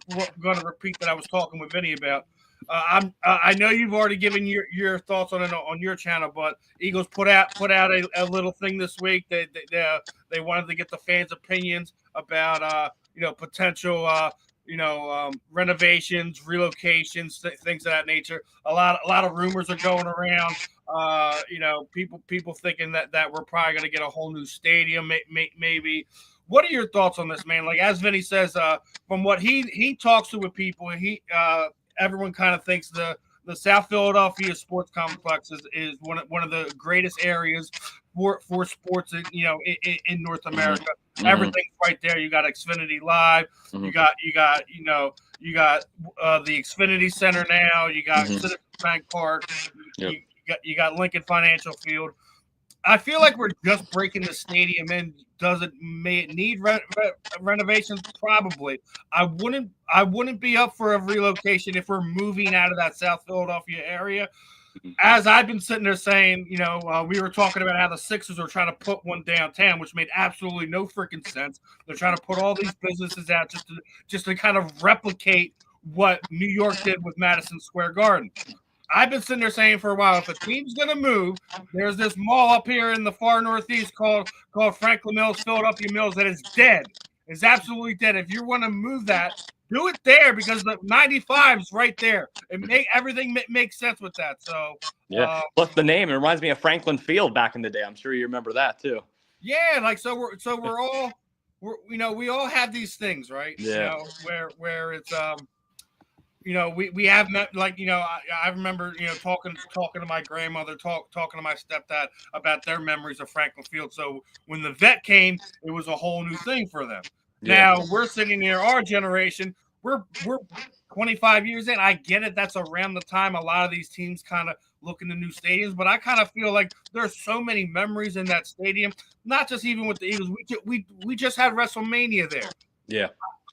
repeat that I was talking with Vinny about. I know you've already given your thoughts on it on your channel, but Eagles put out a little thing this week. They wanted to get the fans' opinions about potential renovations, relocations, things of that nature. A lot of rumors are going around. People thinking that we're probably going to get a whole new stadium, maybe. What are your thoughts on this, man? Like, as Vinny says, from what he talks to with people, everyone kind of thinks the South Philadelphia Sports Complex is one of the greatest areas for sports, in North America. Mm-hmm. Everything's right there. You got Xfinity Live. Mm-hmm. You got the Xfinity Center now. You got Citizens Bank Park. Yep. You got Lincoln Financial Field. I feel like we're just breaking the stadium in. May it need renovations? Probably. I wouldn't be up for a relocation if we're moving out of that South Philadelphia area. As I've been sitting there saying, we were talking about how the Sixers are trying to put one downtown, which made absolutely no freaking sense. They're trying to put all these businesses out just to kind of replicate what New York did with Madison Square Garden. I've been sitting there saying for a while, if a team's going to move, there's this mall up here in the far northeast called Franklin Mills, Philadelphia Mills, that is dead. It's absolutely dead. If you want to move that, do it there because the 95 is right there. Everything makes sense with that. So plus the name, it reminds me of Franklin Field back in the day. I'm sure you remember that too. Yeah, we all have these things, right? Yeah. Where it's we have met, I remember talking to my grandmother, talking to my stepdad about their memories of Franklin Field. So when the vet came, it was a whole new thing for them. Yeah. Now we're sitting here, our generation, we're 25 years in. I get it. That's around the time a lot of these teams kind of look into new stadiums, but I kind of feel like there's so many memories in that stadium. Not just even with the Eagles. We just had WrestleMania there. Yeah.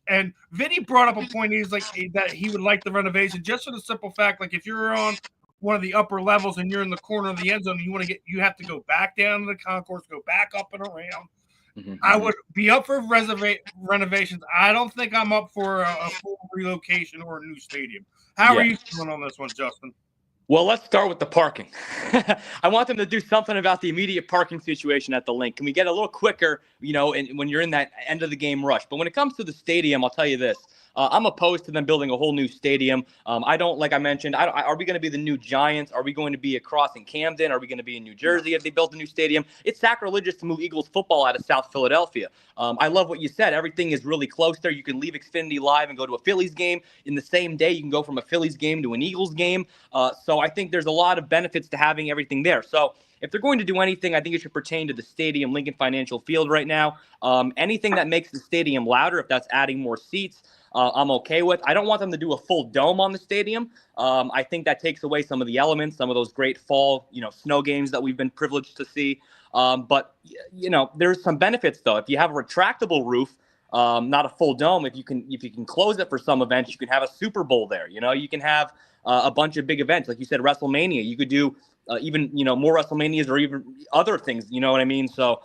And Vinny brought up a point. He's like that he would like the renovation just for the simple fact, like if you're on one of the upper levels and you're in the corner of the end zone, you have to go back down to the concourse, go back up and around. I would be up for renovations. I don't think I'm up for a full relocation or a new stadium. How are you feeling on this one, Justin? Well, let's start with the parking. I want them to do something about the immediate parking situation at the link. Can we get a little quicker, when you're in that end of the game rush? But when it comes to the stadium, I'll tell you this. I'm opposed to them building a whole new stadium. I don't, like I mentioned, are we going to be the new Giants? Are we going to be across in Camden? Are we going to be in New Jersey if they built a new stadium? It's sacrilegious to move Eagles football out of South Philadelphia. I love what you said. Everything is really close there. You can leave Xfinity Live and go to a Phillies game in the same day. You can go from a Phillies game to an Eagles game. So I think there's a lot of benefits to having everything there. So if they're going to do anything, I think it should pertain to the stadium, Lincoln Financial Field right now. Anything that makes the stadium louder, if that's adding more seats, I'm okay with. I don't want them to do a full dome on the stadium. I think that takes away some of the elements, some of those great fall, snow games that we've been privileged to see. But there's some benefits though. If you have a retractable roof, not a full dome, if you can close it for some events, you can have a Super Bowl there. You can have a bunch of big events, like you said, WrestleMania. You could do even more WrestleManias or even other things. You know what I mean? So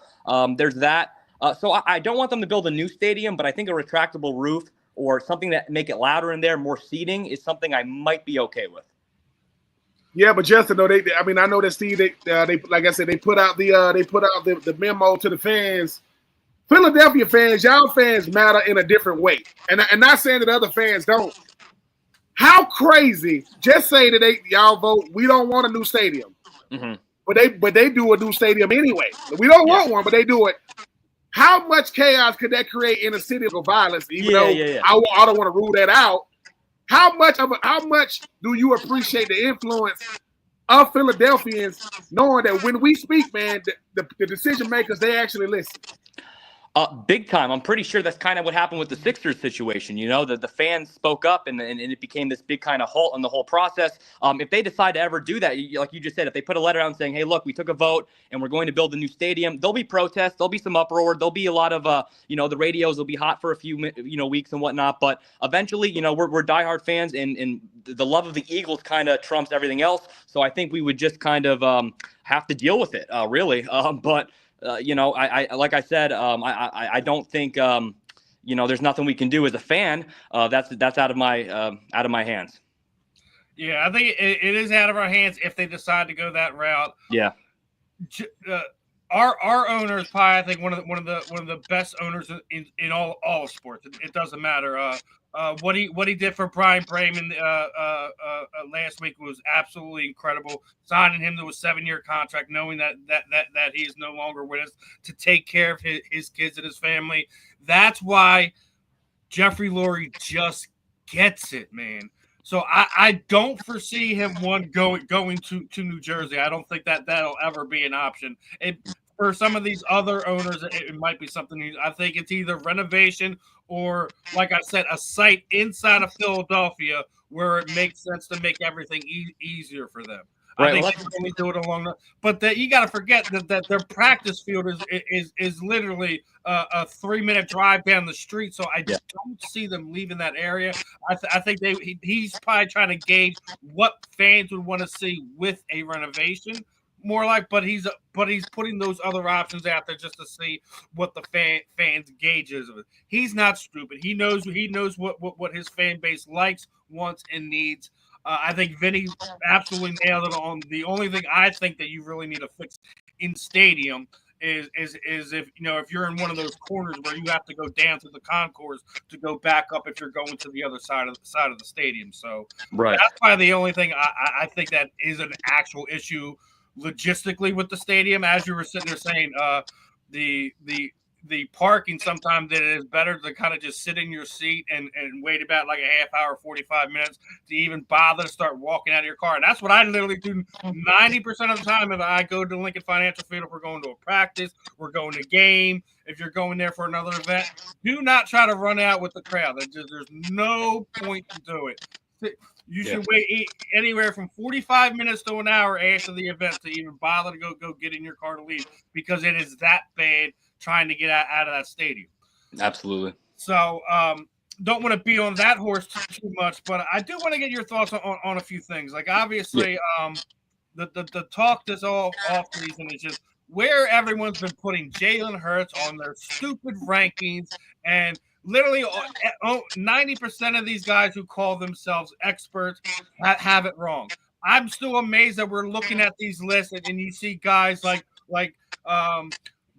there's that. So I don't want them to build a new stadium, but I think a retractable roof or something that make it louder in there, more seating, is something I might be okay with. Yeah, but Justin, though, I know that Steve, they like I said, they put out the memo to the fans. Philadelphia fans, y'all fans matter in a different way, and not saying that other fans don't. How crazy? Just say that y'all vote. We don't want a new stadium, but they do a new stadium anyway. We don't want one, but they do it. How much chaos could that create in a city of violence? Even though I don't want to rule that out. How much do you appreciate the influence of Philadelphians, knowing that when we speak, man, the decision makers, they actually listen? Big time. I'm pretty sure that's kind of what happened with the Sixers situation. The fans spoke up and it became this big kind of halt on the whole process. If they decide to ever do that, like you just said, if they put a letter out saying, hey, look, we took a vote and we're going to build a new stadium, there'll be protests. There'll be some uproar. There'll be a lot of, the radios will be hot for a few, weeks and whatnot. But eventually, we're diehard fans and the love of the Eagles kind of trumps everything else. So I think we would just kind of have to deal with it, really. But I like I said, I don't think there's nothing we can do as a fan. That's out of my hands. Yeah, I think it is out of our hands if they decide to go that route. Yeah. Our owner is probably, I think, one of the best owners in all sports. It doesn't matter. What he did for Brian Bremen last week was absolutely incredible. Signing him to a 7-year contract, knowing that he is no longer with us, to take care of his kids and his family. That's why Jeffrey Lurie just gets it, man. So I don't foresee him going to New Jersey. I don't think that'll ever be an option. For some of these other owners, it might be something. I think it's either renovation or, like I said, a site inside of Philadelphia where it makes sense to make everything easier for them. Right. I think they only do it along the. But you got to forget that their practice field is literally a 3-minute drive down the street. So I don't see them leaving that area. I think he's probably trying to gauge what fans would want to see with a renovation. More like, but he's putting those other options out there just to see what the fans gauges of it. He's not stupid. He knows what his fan base likes, wants, and needs. I think Vinny absolutely nailed it on. The only thing I think that you really need to fix in stadium is if you're in one of those corners where you have to go down to the concourse to go back up if you're going to the other side of the stadium. So that's probably the only thing I think that is an actual issue logistically with the stadium. As you were sitting there saying, the parking, sometimes it is better to kind of just sit in your seat and wait about like a half hour, 45 minutes to even bother to start walking out of your car. And that's what I literally do 90% of the time if I go to Lincoln Financial Field. If we're going to a practice, we're going to a game, if you're going there for another event, do not try to run out with the crowd. There's no point to do it. You should wait anywhere from 45 minutes to an hour after the event to even bother to go get in your car to leave, because it is that bad trying to get out of that stadium. Absolutely. So don't want to be on that horse too much, but I do want to get your thoughts on a few things. Like, obviously, the talk this all off season is just where everyone's been putting Jalen Hurts on their stupid rankings, and literally 90% of these guys who call themselves experts have it wrong. I'm still amazed that we're looking at these lists and you see guys like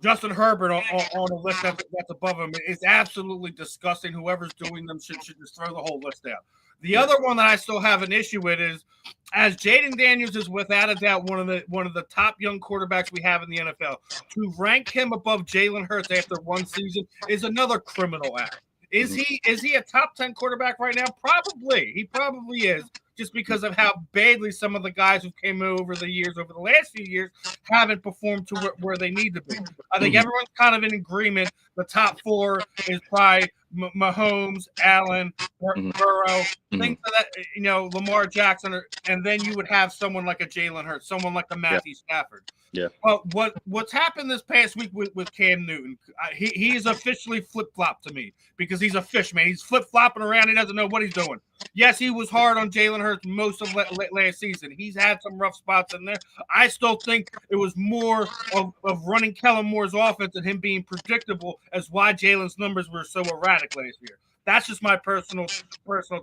Justin Herbert on a list that's above him. It's absolutely disgusting. Whoever's doing them should just throw the whole list out. The other one that I still have an issue with is, as Jaden Daniels is without a doubt one of the top young quarterbacks we have in the NFL, to rank him above Jalen Hurts after one season is another criminal act. Is he a top 10 quarterback right now? Probably. He probably is, just because of how badly some of the guys who came over the last few years, haven't performed to where they need to be. I think everyone's kind of in agreement. The top four is probably Mahomes, Allen, Burrow, things like that, Lamar Jackson, and then you would have someone like a Jalen Hurts, someone like a Matthew Stafford. Yeah. Well, what's happened this past week with Cam Newton? He is officially flip-flopped to me, because he's a fish, man. He's flip-flopping around. He doesn't know what he's doing. Yes, he was hard on Jalen Hurts most of last season. He's had some rough spots in there. I still think it was more of running Kellen Moore's offense and him being predictable as why Jalen's numbers were so erratic last year. That's just my personal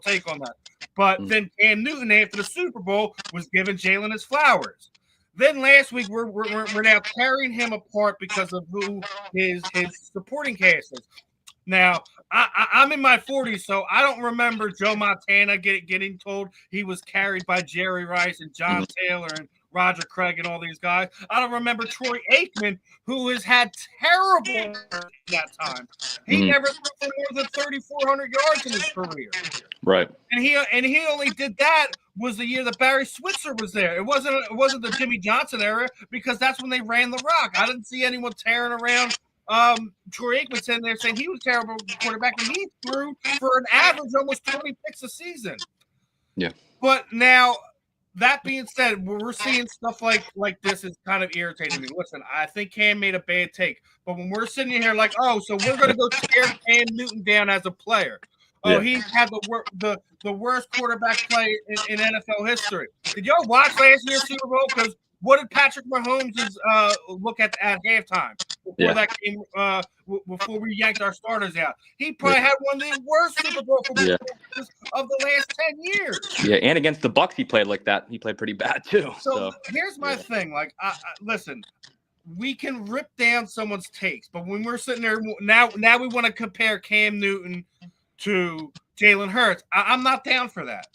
take on that. But then Cam Newton, after the Super Bowl, was giving Jalen his flowers. Then last week, we're now tearing him apart because of who his supporting cast is. Now, I'm in my 40s, so I don't remember Joe Montana getting told he was carried by Jerry Rice and John Taylor and Roger Craig and all these guys. I don't remember Troy Aikman, who has had terrible that time. He never threw for more than 3,400 yards in his career. Right. And he only did that was the year that Barry Switzer was there. It wasn't the Jimmy Johnson era, because that's when they ran the rock. I didn't see anyone tearing around Troy Aikman sitting there saying he was a terrible quarterback, and he threw for an average almost 20 picks a season. Yeah. But now, that being said, we're seeing stuff like this is kind of irritating me. Listen, I think Cam made a bad take, but when we're sitting here like, oh, so we're going to go tear Cam Newton down as a player. Oh, he had the worst quarterback play in NFL history. Did y'all watch last year's Super Bowl? Because what did Patrick Mahomes look at halftime before that game? Before we yanked our starters out, he probably had one of the worst Super Bowl performances of the last 10 years. Yeah, and against the Bucs, he played like that. He played pretty bad too. So here's my thing: like, listen, we can rip down someone's takes, but when we're sitting there now we want to compare Cam Newton to Jalen Hurts. I'm not down for that.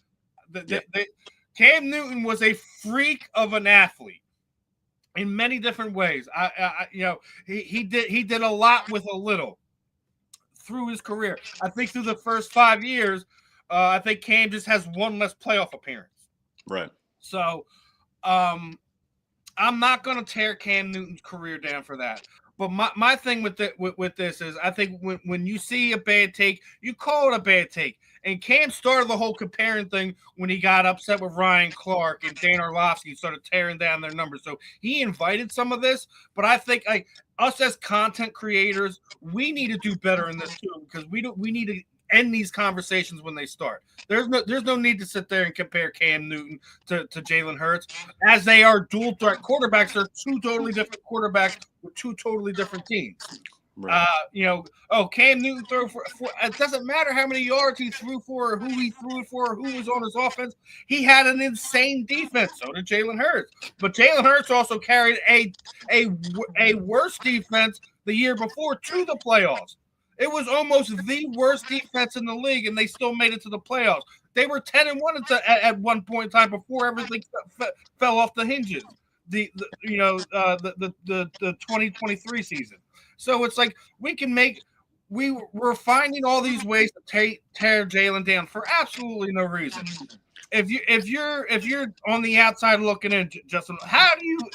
Cam Newton was a freak of an athlete in many different ways. He did a lot with a little through his career. I think through the first 5 years, I think Cam just has one less playoff appearance. Right. So, I'm not going to tear Cam Newton's career down for that. But my thing with this is, I think when you see a bad take, you call it a bad take. And Cam started the whole comparing thing when he got upset with Ryan Clark and Dan Orlovsky started tearing down their numbers. So he invited some of this, but I think us as content creators, we need to do better in this too, because we need to end these conversations when they start. There's no need to sit there and compare Cam Newton to Jalen Hurts, as they are dual threat quarterbacks. They're two totally different quarterbacks with two totally different teams. Right. Cam Newton threw for it doesn't matter how many yards he threw for, or who he threw it for, or who was on his offense. He had an insane defense. So did Jalen Hurts. But Jalen Hurts also carried a worse defense the year before to the playoffs. It was almost the worst defense in the league, and they still made it to the playoffs. They were 10-1 at one point in time before everything fell off the hinges. The 2023 season. So it's like we're finding all these ways to tear Jalen down for absolutely no reason. If you're on the outside looking in, Justin,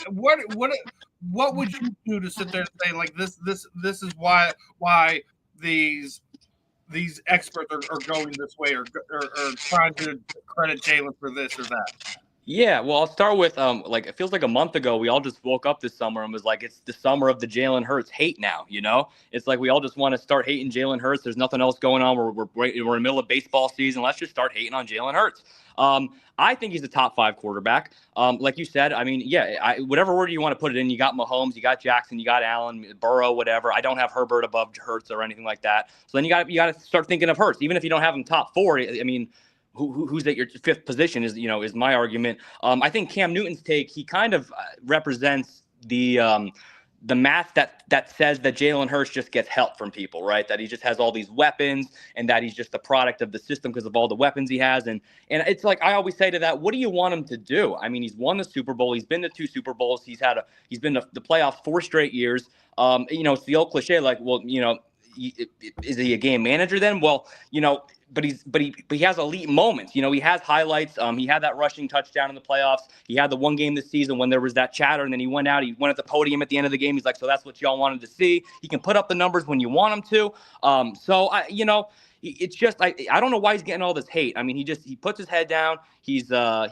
what would you do to sit there and say like this is why these experts are going this way or trying to credit Jalen for this or that? Yeah, well, I'll start with like it feels like a month ago we all just woke up this summer and was like, it's the summer of the Jalen Hurts hate now. It's like we all just want to start hating Jalen Hurts. There's nothing else going on. We're in the middle of baseball season. Let's just start hating on Jalen Hurts. I think he's a top 5 quarterback. Like you said, I mean, yeah, whatever word you want to put it in, you got Mahomes, you got Jackson, you got Allen, Burrow, whatever. I don't have Herbert above Hurts or anything like that. So then you got to start thinking of Hurts, even if you don't have him top 4. I mean, who's at your 5th position is my argument. I think Cam Newton's take, he kind of represents the math that says that Jalen Hurts just gets help from people, right? That he just has all these weapons and that he's just the product of the system because of all the weapons he has. And it's like, I always say to that, what do you want him to do? I mean, he's won the Super Bowl. He's been to 2 Super Bowls. He's been to the playoffs 4 straight years. It's the old cliche, like, well, is he a game manager then? Well, but he has elite moments. He has highlights. He had that rushing touchdown in the playoffs. He had the one game this season when there was that chatter, and then he went at the podium at the end of the game. He's like, so that's what y'all wanted to see. He can put up the numbers when you want him to. It's just I don't know why he's getting all this hate. I mean, he puts his head down. He's a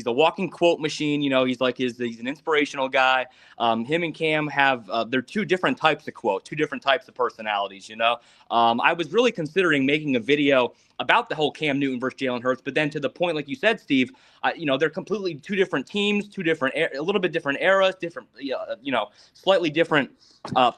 walking quote machine. He's an inspirational guy. Him and Cam have they're 2 different types of quote, 2 different types of personalities. I was really considering making a video about the whole Cam Newton versus Jalen Hurts, but then to the point, like you said, Steve, they're completely 2 different teams, 2 different, a little bit different eras, different, slightly different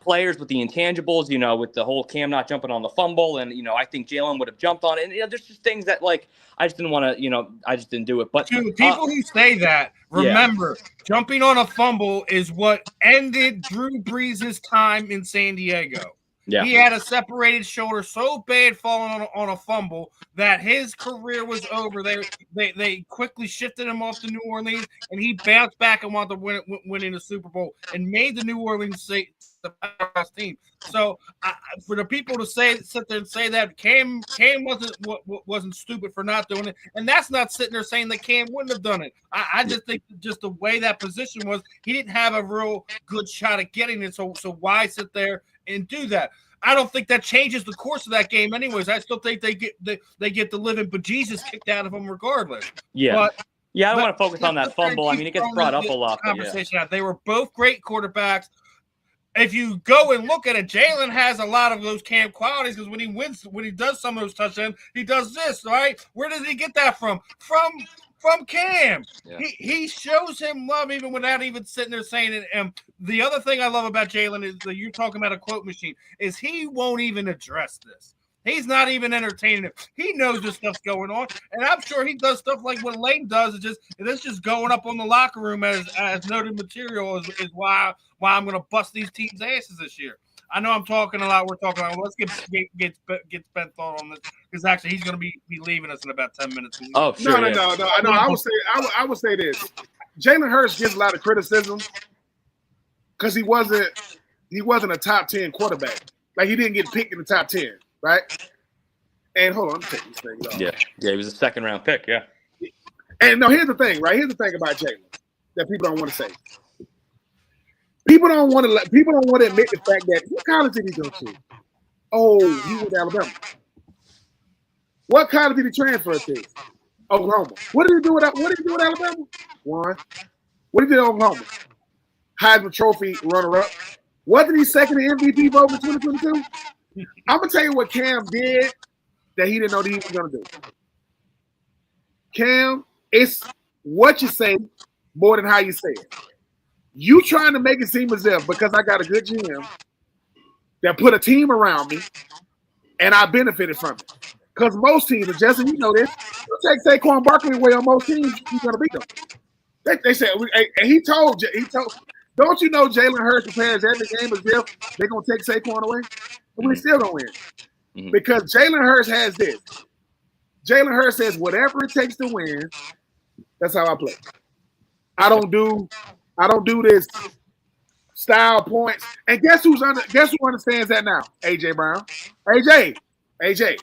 players with the intangibles, with the whole Cam not jumping on the fumble. And, I think Jalen would have jumped on it. And, there's just things that, like, I just didn't want to, I just didn't do it. But to people who say that, remember, jumping on a fumble is what ended Drew Brees' time in San Diego. Yeah. He had a separated shoulder so bad falling on a fumble that his career was over. They quickly shifted him off to New Orleans, and he bounced back and wanted to winning the Super Bowl and made the New Orleans the best team. So for the people to sit there and say that Cam wasn't stupid for not doing it, and that's not sitting there saying that Cam wouldn't have done it. I just think just the way that position was, he didn't have a real good shot at getting it. So why sit there and do that? I don't think that changes the course of that game anyways. I still think they get the living bejesus kicked out of them regardless. Yeah. I don't want to focus on that fumble. I mean, it gets brought up a lot. Conversation. They were both great quarterbacks. If you go and look at it, Jalen has a lot of those Cam qualities because when he does some of those touchdowns, he does this, right? Where does he get that from? From Cam. Yeah. He shows him love even without even sitting there saying it. And the other thing I love about Jalen is that you're talking about a quote machine, is he won't even address this. He's not even entertaining it. He knows this stuff's going on, and I'm sure he does stuff like what Lane does. It's just going up on the locker room as noted material is why I'm going to bust these teams' asses this year. I know I'm talking a lot. We're talking about. Let's get spent thought on this because actually he's going to be leaving us in about 10 minutes. Oh, sure. No. I would say this. Jalen Hurts gets a lot of criticism because he wasn't a top 10 quarterback. Like he didn't get picked in the top 10. Right? And hold on, let me take this thing off. Yeah, he was a 2nd round pick, yeah. And no, here's the thing, right? Here's the thing about Jalen that people don't want to say. People don't want to admit the fact that what college did he go to? Oh, he went to Alabama. What college did he transfer to? Oklahoma. What did he do with Alabama? One. What did he do with Oklahoma? Heisman Trophy runner-up. Wasn't he second in MVP vote in 2022? I'm going to tell you what Cam did that he didn't know that he was going to do. Cam, it's what you say more than how you say it. You trying to make it seem as if because I got a good GM that put a team around me and I benefited from it. Because most teams, and Justin, you know this, you take Saquon Barkley away on most teams, you're going to beat them. They said, and he told, don't you know Jalen Hurts prepares every game as if they're going to take Saquon away? And we still don't win. Mm-hmm. Because Jalen Hurts has this. Jalen Hurts says, whatever it takes to win, that's how I play. I don't do this style points. And guess who understands that now? AJ Brown. AJ.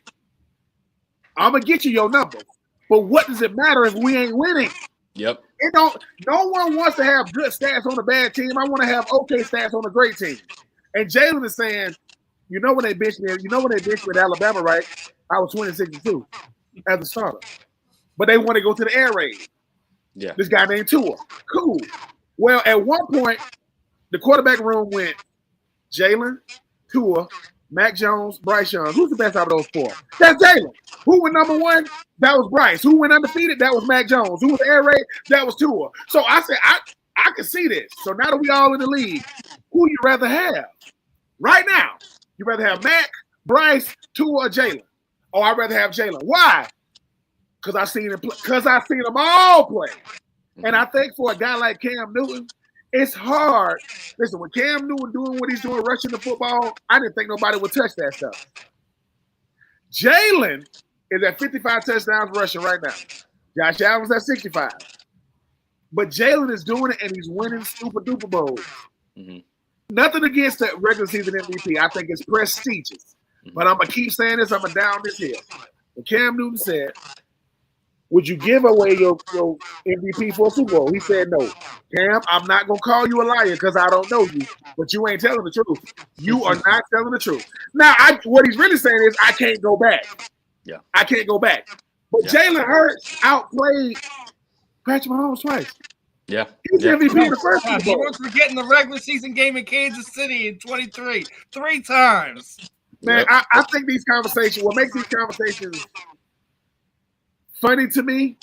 I'm gonna get you your number. But what does it matter if we ain't winning? Yep. No one wants to have good stats on a bad team. I want to have okay stats on a great team. And Jalen is saying, you know when they benched me at Alabama, right? I was 26-2 as a starter. But they want to go to the air raid. Yeah. This guy named Tua. Cool. Well, at one point, the quarterback room went Jalen, Tua, Mac Jones, Bryce Young. Who's the best out of those four? That's Jalen. Who went number one? That was Bryce. Who went undefeated? That was Mac Jones. Who was air raid? That was Tua. So I said, I can see this. So now that we all in the league, who you rather have? Right now, you rather have Mac, Bryce, Tua, or Jalen? Oh, I'd rather have Jalen. Why? Because I seen him. Because I seen them all play. And I think for a guy like Cam Newton, it's hard. Listen, when Cam Newton doing what he's doing, rushing the football, I didn't think nobody would touch that stuff. Jalen is at 55 touchdowns rushing right now. Josh Allen's at 65. But Jalen is doing it, and he's winning super duper bowls. Mm-hmm. Nothing against the regular season MVP. I think it's prestigious. Mm-hmm. But I'm going to keep saying this. I'm going to down this hill. When Cam Newton said, would you give away your MVP for a Super Bowl? He said no. Cam, I'm not going to call you a liar because I don't know you, but you ain't telling the truth. You are not telling the truth. Now, what he's really saying is I can't go back. Yeah, I can't go back. But Jalen Hurts outplayed Patrick Mahomes twice. Yeah. He's MVP in the first Super Bowl. Everyone's forgetting the regular season game in Kansas City in 23. 3 times. Man, I think these conversations, what makes these conversations funny to me,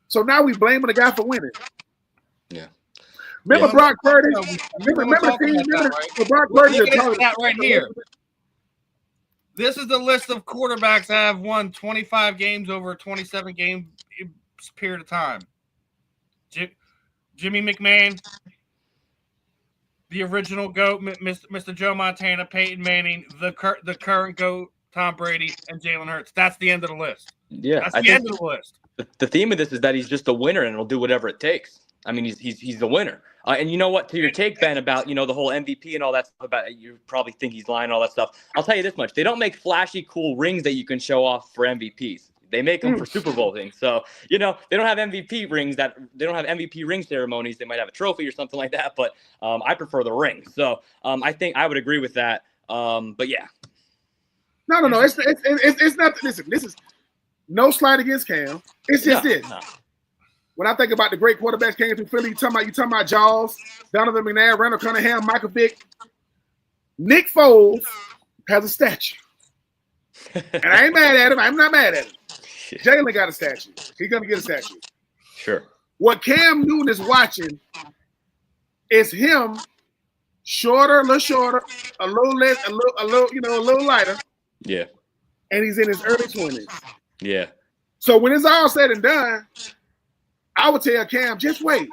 so now we blaming the guy for winning. Yeah. Remember Brock Purdy? Remember Brock Purdy? Look at that right here. This is the list of quarterbacks that have won 25 games over a 27-game period of time. Jimmy McMahon, the original GOAT, Mr. Joe Montana, Peyton Manning, the current GOAT, Tom Brady, and Jalen Hurts. That's the end of the list. Yeah, that's the end of the list. The theme of this is that he's just a winner and he'll do whatever it takes. I mean, he's the winner. And you know what? To your take, Ben, about the whole MVP and all that stuff, about you probably think he's lying and all that stuff. I'll tell you this much: they don't make flashy, cool rings that you can show off for MVPs. They make them for Super Bowl things. So they don't have MVP rings. They don't have MVP ring ceremonies. They might have a trophy or something like that. But I prefer the ring. So I think I would agree with that. But yeah. No. It's not. Listen, this is no slight against Cam. It's just this. No. When I think about the great quarterbacks came through Philly, you talking about Jaws, Donovan McNabb, Randall Cunningham, Michael Vick. Nick Foles has a statue. And I ain't mad at him. I'm not mad at him. Jalen got a statue. He's going to get a statue. Sure. What Cam Newton is watching is him shorter, a little shorter, a little less, a little lighter. Yeah. And he's in his early 20s. Yeah. So when it's all said and done, I would tell Cam, just wait.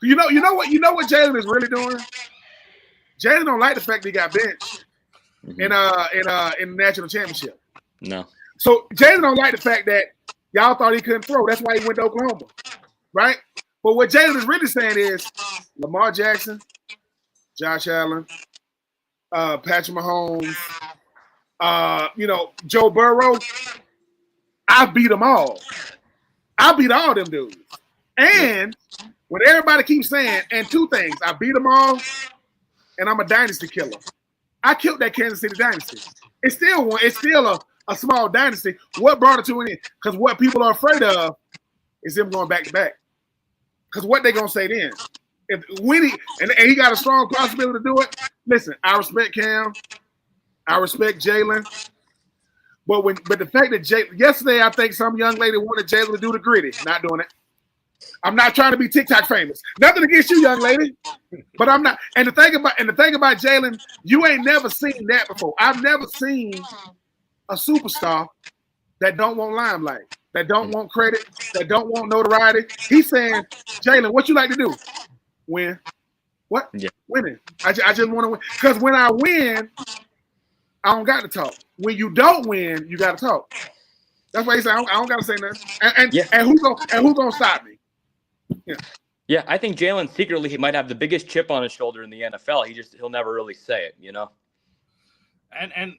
You know what Jalen is really doing? Jalen don't like the fact that he got benched in the national championship. No. So Jalen don't like the fact that y'all thought he couldn't throw. That's why he went to Oklahoma, right? But what Jalen is really saying is Lamar Jackson, Josh Allen, Patrick Mahomes, Joe Burrow. I beat them all. I beat all them dudes. And when everybody keeps saying, and two things, I beat them all, and I'm a dynasty killer. I killed that Kansas City dynasty. It's still a small dynasty. What brought it to an end? Because what people are afraid of is him going back to back. Because what they gonna say then? If Winnie and he got a strong possibility to do it. Listen, I respect Cam. I respect Jalen. But the fact that yesterday I think some young lady wanted Jalen to do the gritty. Not doing it. I'm not trying to be TikTok famous. Nothing against you, young lady. But I'm not. And the thing about Jalen, you ain't never seen that before. I've never seen a superstar that don't want limelight, that don't want credit, that don't want notoriety. He's saying, Jalen, what you like to do? Win. What? Yeah. Winning. I just want to win. Because when I win, I don't got to talk. When you don't win, you got to talk. That's why he said, I don't got to say nothing. And who gonna stop me? Yeah, I think Jalen secretly he might have the biggest chip on his shoulder in the NFL. He'll never really say it, And and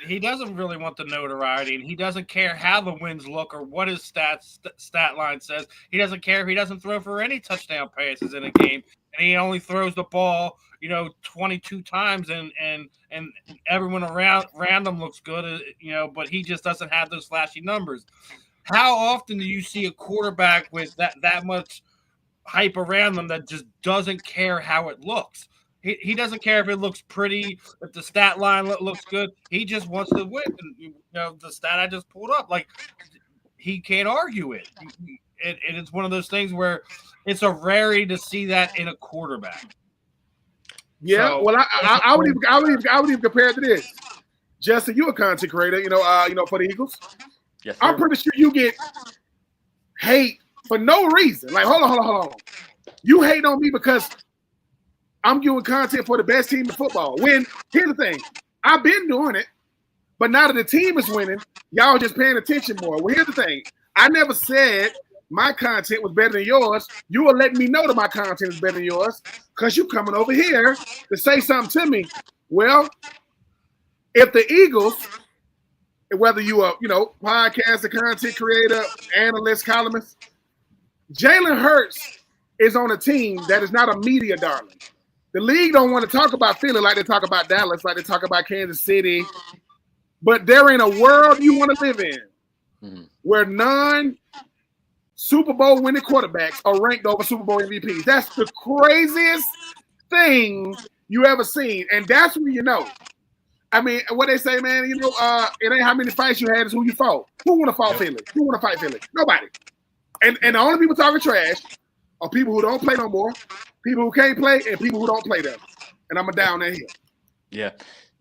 he doesn't really want the notoriety, and he doesn't care how the wins look or what his stat line says. He doesn't care if he doesn't throw for any touchdown passes in a game, and he only throws the ball, 22 times, and everyone around him looks good, but he just doesn't have those flashy numbers. How often do you see a quarterback with that much hype around them that just doesn't care how it looks? He doesn't care if it looks pretty, if the stat line looks good. He just wants to win. And, you know, the stat I just pulled up, like, he can't argue it. And it's one of those things where it's a rarity to see that in a quarterback. Yeah, So, well, I would even compare it to this. Justin, you're a content creator, you know, for the Eagles. Yes, sir. I'm pretty sure you get hate for no reason. Like, hold on. You hate on me because I'm doing content for the best team in football. When, here's the thing, I've been doing it, but now that the team is winning, y'all just paying attention more. Well, here's the thing, I never said my content was better than yours. You were letting me know that my content is better than yours because you coming over here to say something to me. Well, if the Eagles, whether you are, you know, podcaster, content creator, analyst, columnist, Jalen Hurts is on a team that is not a media darling. The league don't want to talk about Philly like they talk about Dallas, like they talk about Kansas City. But there ain't a world you want to live in where non-Super Bowl winning quarterbacks are ranked over Super Bowl MVPs. That's the craziest thing you ever seen. And that's when you know. I mean, what they say, man, you know, it ain't how many fights you had, it's who you fought. Who want to fight Philly? Who want to fight Philly? Nobody. And the only people talking trash are people who don't play no more, people who can't play, and people who don't play them. And I'm a down that hill. Yeah.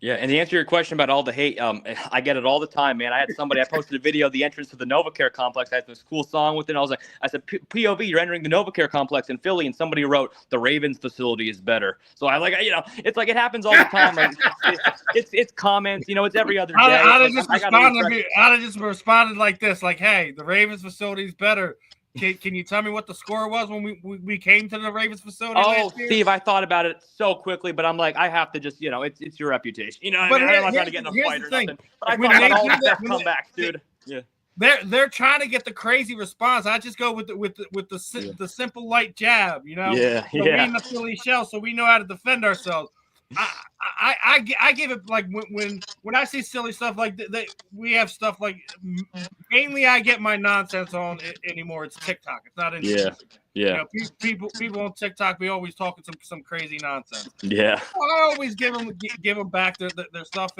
Yeah, and to answer your question about all the hate, I get it all the time, man. I posted a video of the entrance to the NovaCare complex. I had this cool song with it. I said, POV, you're entering the NovaCare complex in Philly, and somebody wrote, the Ravens facility is better. So I like, you know, it's like it happens all the time. Like, it's comments, you know, it's every other day. I'd have just responded like this, like, hey, the Ravens facility is better. Can you tell me what the score was when we came to the Ravens facility? Oh, Steve, I thought about it so quickly, but I'm like, I have to just, you know, it's your reputation. You know, but I'm not trying to get in a fight or nothing. But I thought about all the best comebacks, dude. Yeah. They're trying to get the crazy response. I just go with the simple light jab, you know. Yeah, so we in the Philly shell, so we know how to defend ourselves. I give it like when I see silly stuff like we have stuff like mainly I get my nonsense on it anymore. It's TikTok. It's not Instagram. Yeah. You know, people on TikTok be always talking some crazy nonsense. Yeah. I always give them back their stuff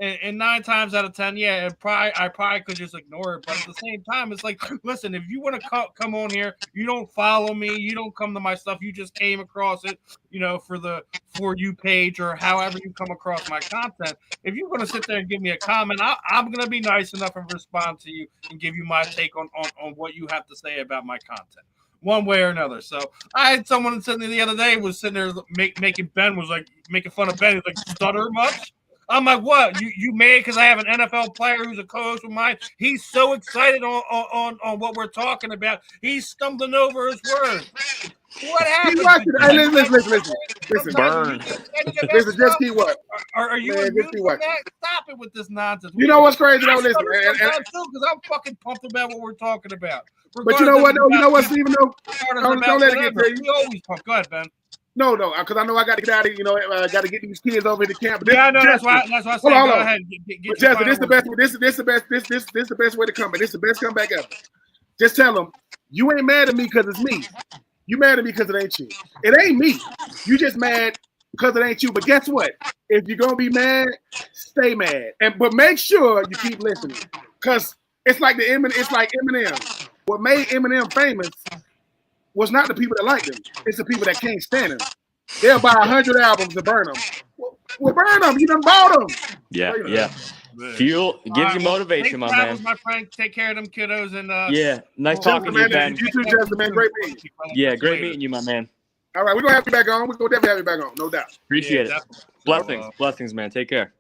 and 9 times out of 10, yeah, I probably could just ignore it. But at the same time, it's like, listen, if you want to come on here, you don't follow me, you don't come to my stuff, you just came across it, you know, for the For You page or however you come across my content. If you're going to sit there and give me a comment, I'm going to be nice enough and respond to you and give you my take on what you have to say about my content, one way or another. So I had someone sitting there the other day was sitting there making fun of Ben. He's like, stutter much? I'm like, what? You mad because I have an NFL player who's a co-host of mine? He's so excited on what we're talking about. He's stumbling over his words. What happened? Listen. Burn. Listen, just keep what? Are you immune from that? Stop it with this nonsense. You know what's crazy though? Listen, because I'm fucking pumped about what we're talking about. But you know what? No, you know what, Stephen? No, don't let it get to you. We always pump. Go ahead, Ben. No, because I know I got to get out of here. You know, I got to get these kids over to camp. Yeah, I know. That's why I said, go ahead. Justin, this is the best. This is the best way to come back. This is the best comeback ever. Just tell them you ain't mad at me because it's me. You mad at me because it ain't you. It ain't me. You just mad because it ain't you. But guess what? If you're gonna be mad, stay mad. But make sure you keep listening. Because it's like Eminem. What made Eminem famous was not the people that like him. It's the people that can't stand him. They'll buy 100 albums and burn them. Well, burn them. You done bought them. Yeah. Fuel gives you motivation, my man. My friend, take care of them kiddos and yeah, nice talking to you, Ben. You too, Justin, man. Great meeting you. Yeah, great meeting you, my man. All right, we're gonna have you back on. We're gonna definitely have you back on, no doubt. Appreciate it. Blessings, man. Take care.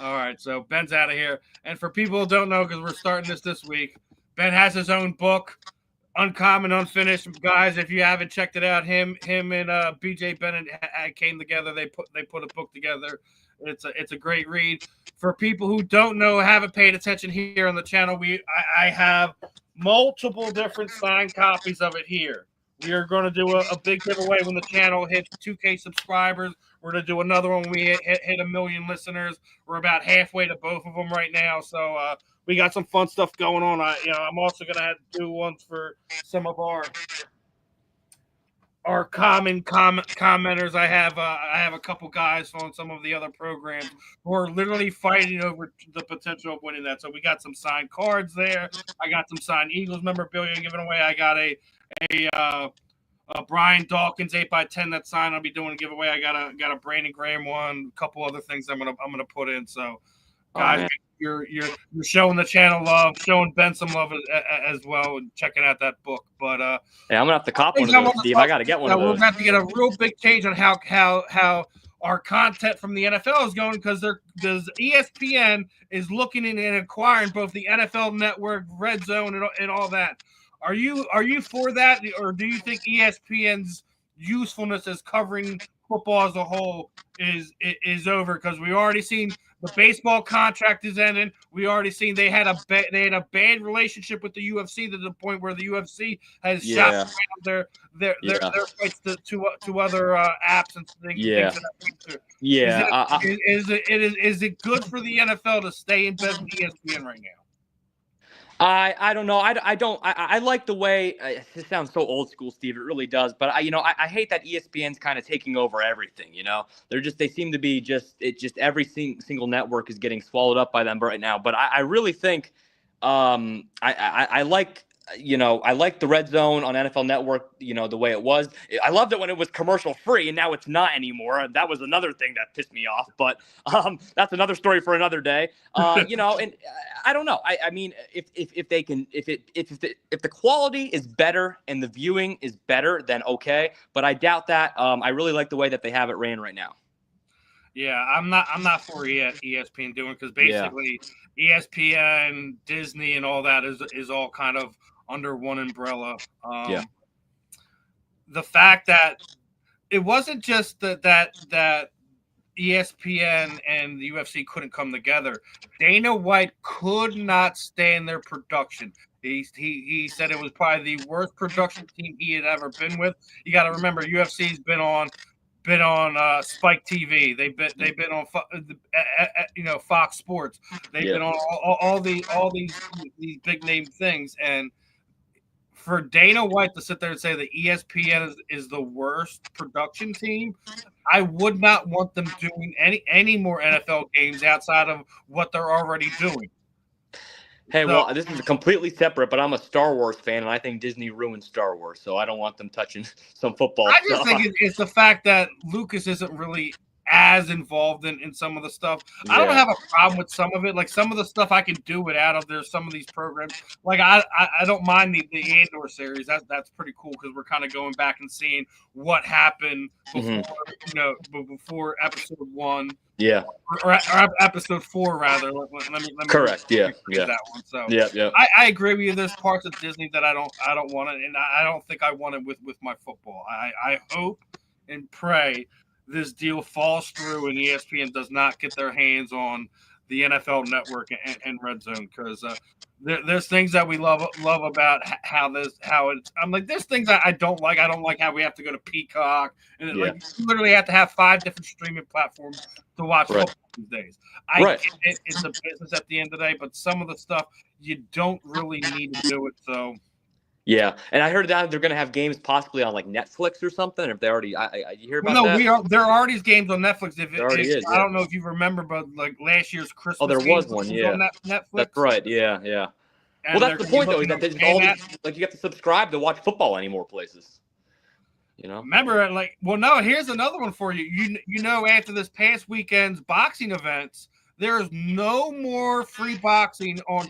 All right, so Ben's out of here. And for people who don't know, because we're starting this week, Ben has his own book, Uncommon Unfinished. Guys, if you haven't checked it out, him and BJ Bennett came together. They put a book together. It's a great read. For people who don't know, haven't paid attention here on the channel, I have multiple different signed copies of it here. We are going to do a big giveaway when the channel hits 2K subscribers. We're going to do another one when we hit 1 million listeners. We're about halfway to both of them right now. So we got some fun stuff going on. I'm also gonna have to do ones for some of our common commenters. I have a couple guys on some of the other programs who are literally fighting over the potential of winning that. So we got some signed cards there. I got some signed Eagles memorabilia given away. I got a Brian Dawkins 8x10 that's signed. I'll be doing a giveaway. I got a Brandon Graham one, a couple other things I'm gonna put in. So guys, you're showing the channel love, showing Ben some love as well, and checking out that book. But hey, I'm gonna have to cop one of those, Steve. I gotta get one of those. We're gonna have to get a real big change on how our content from the NFL is going, because ESPN is looking in and acquiring both the NFL Network, Red Zone, and all that. Are you for that, or do you think ESPN's usefulness as covering football as a whole is over? Because we already seen the baseball contract is ending. We already seen they had a bad relationship with the UFC to the point where the UFC has shot down their fights to other apps and things. Is it good for the NFL to stay in bed with ESPN right now? I don't know. I like the way it sounds so old school, Steve. It really does. But I hate that ESPN's kind of taking over everything. They seem to be just every single network is getting swallowed up by them right now. But I really think I like. I like the Red Zone on NFL Network, the way it was. I loved it when it was commercial free, and now it's not anymore. That was another thing that pissed me off, but that's another story for another day. And I don't know. I mean, if the quality is better and the viewing is better, then okay. But I doubt that. I really like the way that they have it ran right now. Yeah, I'm not for ESPN doing, because basically ESPN, Disney, and all that is all kind of under one umbrella. The fact that it wasn't just that ESPN and the UFC couldn't come together. Dana White could not stand their production. He said it was probably the worst production team he had ever been with. You got to remember, UFC's been on Spike TV. They've been on Fox Sports. They've been on all these big name things. And for Dana White to sit there and say that ESPN is the worst production team, I would not want them doing any more NFL games outside of what they're already doing. Hey, well, this is completely separate, but I'm a Star Wars fan, and I think Disney ruined Star Wars, so I don't want them touching some football stuff. I just think it's the fact that Lucas isn't really as involved in some of the stuff. I don't have a problem with some of it. Like, some of the stuff I can do without of there. Some of these programs, like I don't mind the Andor series. That's pretty cool, because we're kind of going back and seeing what happened before episode 1. Yeah. Or episode 4 rather. Let me correct. That one. So I agree with you. There's parts of Disney that I don't want it, and I don't think I want it with my football. I hope and pray this deal falls through and ESPN does not get their hands on the NFL Network and Red Zone, because there's things that we love about how it's. I'm like, there's things I don't like. I don't like how we have to go to Peacock, and like, you literally have to have 5 different streaming platforms to watch football these days. I get it, it's a business at the end of the day, but some of the stuff you don't really need to do it. So. Yeah, and I heard that they're going to have games possibly on like Netflix or something. If they already, you hear about that? There are already games on Netflix. I don't know if you remember, but like last year's Christmas. Oh, there was one. Yeah, on Netflix. That's right. Yeah. And well, that's the point, though, is that there's all these, like, you have to subscribe to watch football any more places. Remember, here's another one for you. After this past weekend's boxing events, there is no more free boxing on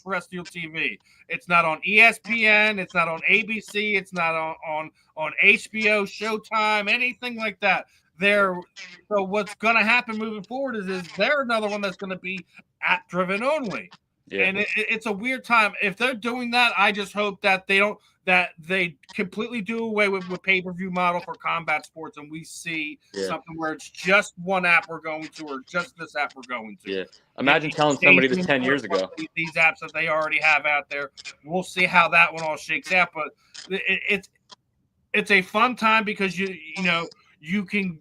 terrestrial TV. It's not on ESPN. It's not on ABC. It's not on HBO, Showtime, anything like that. So what's going to happen moving forward is they're another one that's going to be app-driven only. Yeah. And it's a weird time. If they're doing that, I just hope that they completely do away with pay-per-view model for combat sports, and we see something where it's just one app we're going to, or just this app we're going to. Yeah. Imagine telling somebody this 10 years ago. These apps that they already have out there. We'll see how that one all shakes out, but it's a fun time, because you can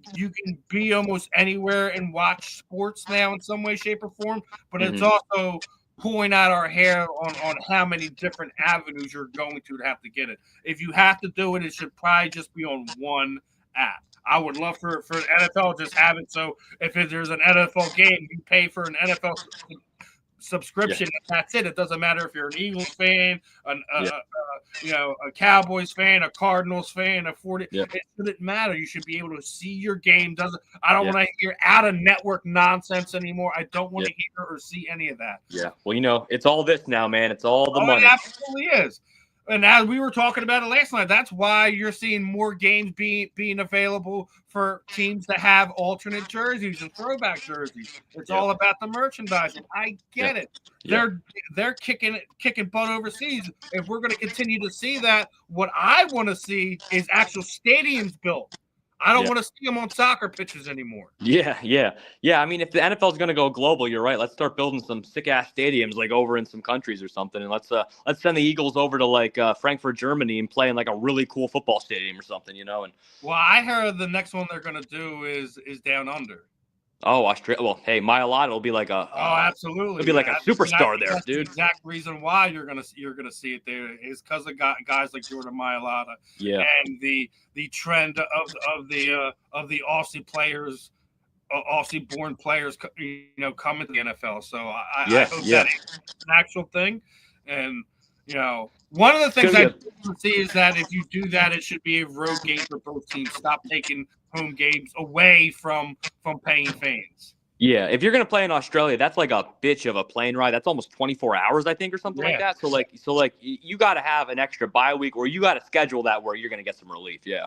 be almost anywhere and watch sports now in some way, shape, or form, but it's also pulling out our hair on how many different avenues you're going to have to get it. If you have to do it, it should probably just be on one app. I would love for NFL just have it so if there's an NFL game, you pay for an NFL subscription. Yeah. That's it. It doesn't matter if you're an Eagles fan, a Cowboys fan, a Cardinals fan, a 40. Yeah. It shouldn't matter. You should be able to see your game. I don't want to hear out of network nonsense anymore. I don't want to hear or see any of that. Yeah. Well, it's all this now, man. It's all the money. It absolutely is. And as we were talking about it last night, that's why you're seeing more games being available for teams that have alternate jerseys and throwback jerseys. It's all about the merchandising. I get it. They're kicking butt overseas. If we're going to continue to see that, what I want to see is actual stadiums built. I don't want to see them on soccer pitches anymore. Yeah. I mean, if the NFL is going to go global, you're right. Let's start building some sick-ass stadiums like over in some countries or something, and let's send the Eagles over to like Frankfurt, Germany, and play in like a really cool football stadium or something, And well, I heard the next one they're going to do is down under. Oh, Australia. Well, hey, Mailata will be like a. Absolutely. It'll be like a superstar there, that's dude. The exact reason why you're gonna see it there is because of guys like Jordan Mailata. Yeah. And the trend of the Aussie players, Aussie-born players, coming to the NFL. So I hope that is an actual thing. And one of the things I see is that if you do that, it should be a road game for both teams. Stop taking home games away from paying fans. Yeah, if you're gonna play in Australia, that's like a bitch of a plane ride. That's almost 24 hours, I think, or something like that. So you got to have an extra bye week, or you got to schedule that where you're gonna get some relief. Yeah,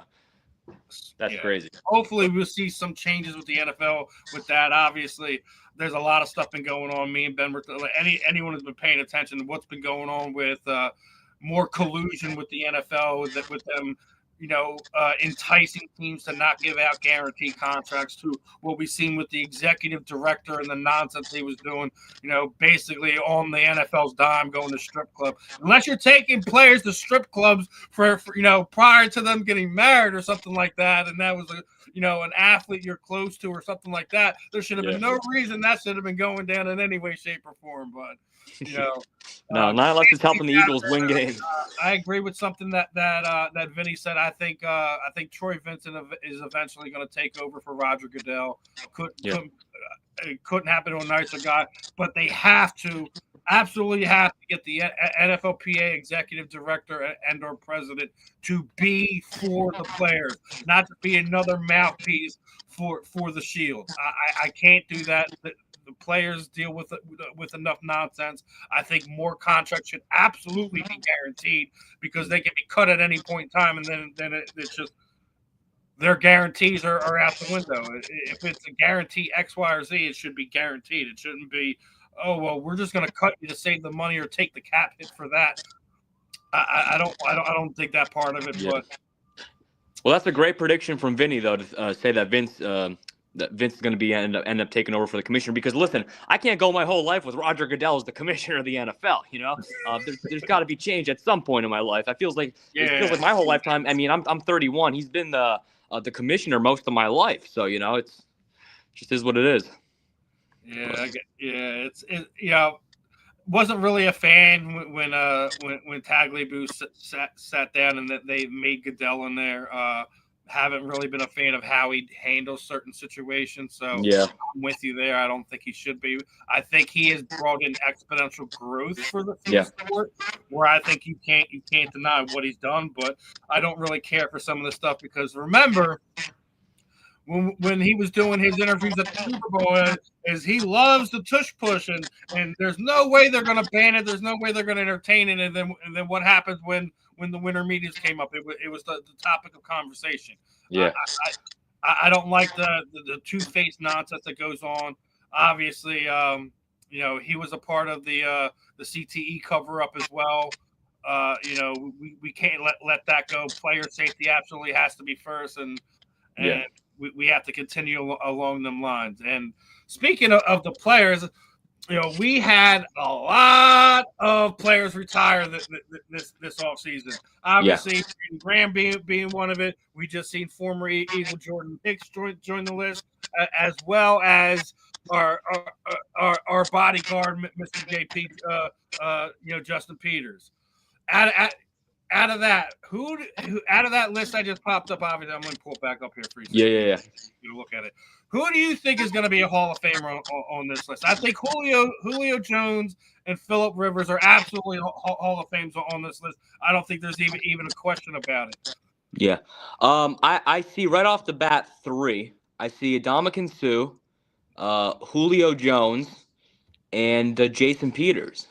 that's crazy. Hopefully, we'll see some changes with the NFL with that. Obviously, there's a lot of stuff been going on. Me and Ben were anyone who's been paying attention to what's been going on with more collusion with the NFL with them. Enticing teams to not give out guaranteed contracts, to what we've seen with the executive director and the nonsense he was doing, basically on the NFL's dime going to strip club. Unless you're taking players to strip clubs for prior to them getting married or something like that, and that was an athlete you're close to or something like that, there should have been no reain that should have been going down in any way, shape, or form. But no, not unless it's helping the Eagles win games. I agree with something that Vinny said. I think Troy Vincent is eventually going to take over for Roger Goodell. It couldn't happen to a nicer guy, but they absolutely have to get the NFLPA executive director and/or president to be for the players, not to be another mouthpiece for the Shield. I can't do that. The players deal with enough nonsense. I think more contracts should absolutely be guaranteed because they can be cut at any point in time, and then it's just their guarantees are out the window. If it's a guarantee X, Y, or Z, it should be guaranteed. It shouldn't be, oh well, we're just going to cut you to save the money or take the cap hit for that. I don't think that part of it. Yeah. But well, that's a great prediction from Vinny though to say that Vince is going to be end up taking over for the commissioner, because listen, I can't go my whole life with Roger Goodell as the commissioner of the NFL. There's got to be change at some point in my life. It feels like my whole lifetime. I mean, I'm 31. He's been the commissioner most of my life, so it's just is what it is. Wasn't really a fan when Tagliabue sat down and that they made Goodell in there. Haven't really been a fan of how he handles certain situations. So I'm with you there. I don't think he should be. I think he has brought in exponential growth for the sport, where I think you can't deny what he's done. But I don't really care for some of the stuff, because remember when he was doing his interviews at the Super Bowl, is he loves the tush push, and there's no way they're going to ban it. There's no way they're going to entertain it. And then what happens when the winter meetings came up? It was the topic of conversation. Yeah, I don't like the two-faced nonsense that goes on. Obviously, he was a part of the CTE cover-up as well. We can't let that go. Player safety absolutely has to be first, and we have to continue along them lines. And speaking of the players, we had a lot of players retire this offseason. Obviously, Graham being one of it. We just seen former Eagle Jordan Hicks join the list, as well as our bodyguard, Mr. JP, Justin Peters. Out of that, who out of that list I just popped up, obviously I'm going to pull it back up here for you. Yeah. You look at it. Who do you think is going to be a Hall of Famer on this list? I think Julio Jones and Phillip Rivers are absolutely Hall of Fames on this list. I don't think there's even a question about it. Yeah. I see right off the bat 3. I see Ndamukong Suh, Julio Jones, and Jason Peters.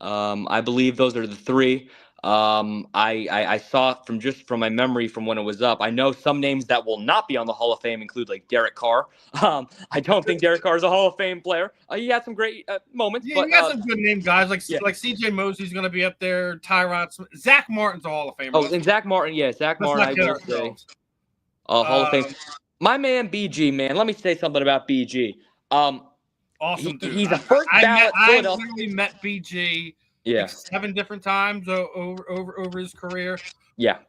I believe those are the 3. I saw from my memory from when it was up. I know some names that will not be on the Hall of Fame include like Derek Carr. I don't think Derek Carr is a Hall of Fame player. He had some great moments. Yeah, but you got some good name guys like CJ Mosley's going to be up there. Tyrod Smith, Zach Martin's a Hall of Famer. Oh, and Zach Martin, Zach Martin. I will say Hall of Fame. My man BG, man. Let me say something about BG. Awesome dude. He's a first ballot Philadelphia. I literally met BG. Yeah. Like 7 different times over his career. Yeah.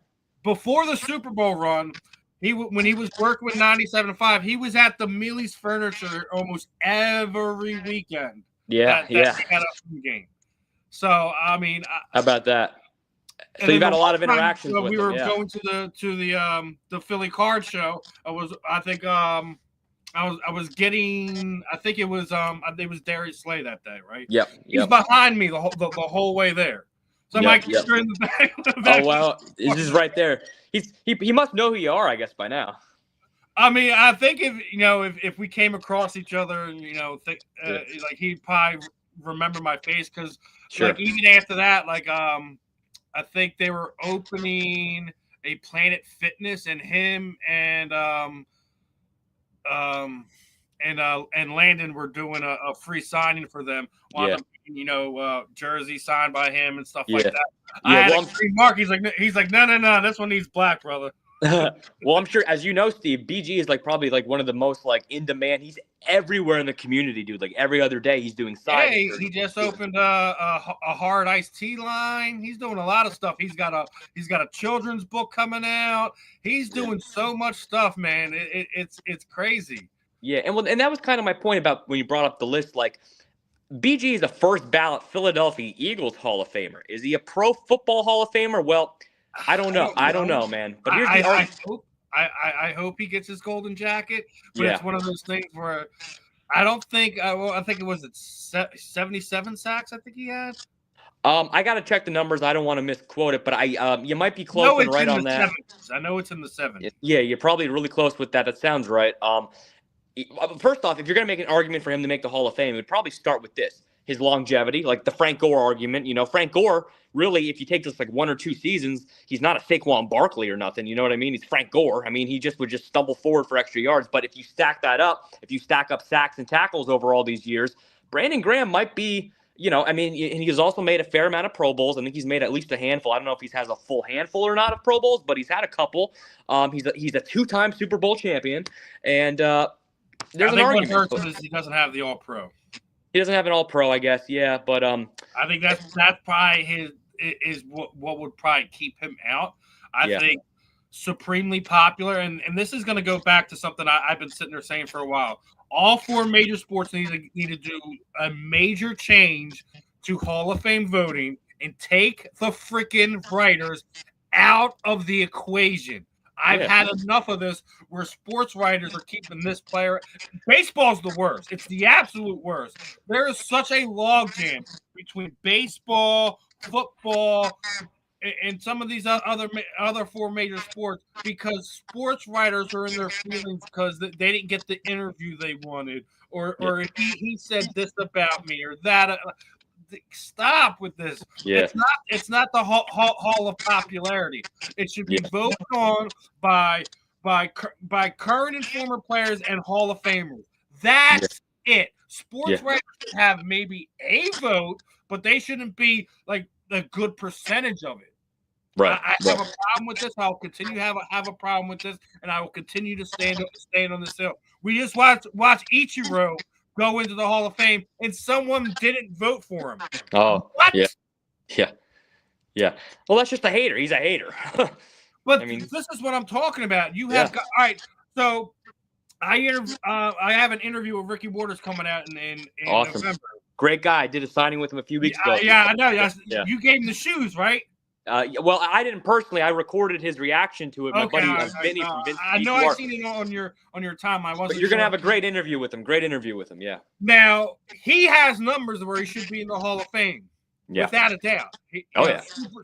Before the Super Bowl run, when he was working with 97.5, he was at the Mealy's Furniture almost every weekend. Yeah. He had a game. So I mean, how about that? So you've had a lot of interactions with him. We were going to the Philly Card Show. I was getting. I think it was Darius Slay that day, right? Yep. He was behind me the whole way there. So I'm in the back. Oh wow, this is right there. He must know who you are, I guess, by now. I mean, I think if we came across each other, like he'd probably remember my face because like even after that, like I think they were opening a Planet Fitness and him and Landon were doing a free signing for them. Jersey signed by him and stuff like that. I had a green mark. He's like, no, this one needs black, brother. Well, I'm sure, as you know, Steve, BG is probably one of the most in demand. He's everywhere in the community, dude. Like every other day, he's doing signings. He just opened a hard iced tea line. He's doing a lot of stuff. He's got a children's book coming out. He's doing so much stuff, man. It's crazy. Yeah, and that was kind of my point about when you brought up the list. Like, BG is a first ballot Philadelphia Eagles Hall of Famer. Is he a Pro Football Hall of Famer? Well, I don't know. I don't know, man. But here's the argument. I hope he gets his golden jacket. But it's one of those things where I don't think. I think it was 77 sacks. I think he had. I got to check the numbers. I don't want to misquote it, but you might be close and right on that. 70s. I know it's in the 70s. Yeah, you're probably really close with that. That sounds right. First off, if you're going to make an argument for him to make the Hall of Fame, it would probably start with this. His longevity, like the Frank Gore argument. Frank Gore, really, if you take just 1 or 2 seasons, he's not a Saquon Barkley or nothing. You know what I mean? He's Frank Gore. I mean, he would just stumble forward for extra yards. But if you stack that up, if you stack up sacks and tackles over all these years, Brandon Graham might be, and he's also made a fair amount of Pro Bowls. I think he's made at least a handful. I don't know if he has a full handful or not of Pro Bowls, but he's had a couple. He's a 2-time Super Bowl champion. And there's an argument. What hurts him is he doesn't have the All-Pro. He doesn't have an All-Pro, I guess. Yeah, but I think that's probably what would probably keep him out. I think supremely popular, and this is going to go back to something I've been sitting there saying for a while. All 4 major sports need to do a major change to Hall of Fame voting and take the freaking writers out of the equation. I've had enough of this where sports writers are keeping this player. Baseball's the worst. It's the absolute worst. There is such a logjam between baseball, football, and some of these other 4 major sports because sports writers are in their feelings because they didn't get the interview they wanted or he said this about me or that. Stop with this. Yeah. It's not the hall of popularity. It should be voted on by current and former players and Hall of Famers. That's it. Sports writers should have maybe a vote, but they shouldn't be like a good percentage of it. Right. I have a problem with this. I'll continue to have a problem with this, and I will continue to stand on this hill. We just watch Ichiro go into the Hall of Fame, and someone didn't vote for him. Oh, what? Yeah. Well, that's just a hater. He's a hater. But this is what I'm talking about. You have all right. So I have an interview with Ricky Waters coming out in Awesome. November. Great guy. I did a signing with him a few weeks ago. Yeah, I know. Yeah. Yeah. You gave him the shoes, right? Well, I didn't personally. I recorded his reaction to it. My Okay, buddy Vinny from Vince. I know I've seen it on your time. I wasn't. But you're gonna have a great interview with him. Great interview with him. Yeah. Now he has numbers where he should be in the Hall of Fame, without a doubt.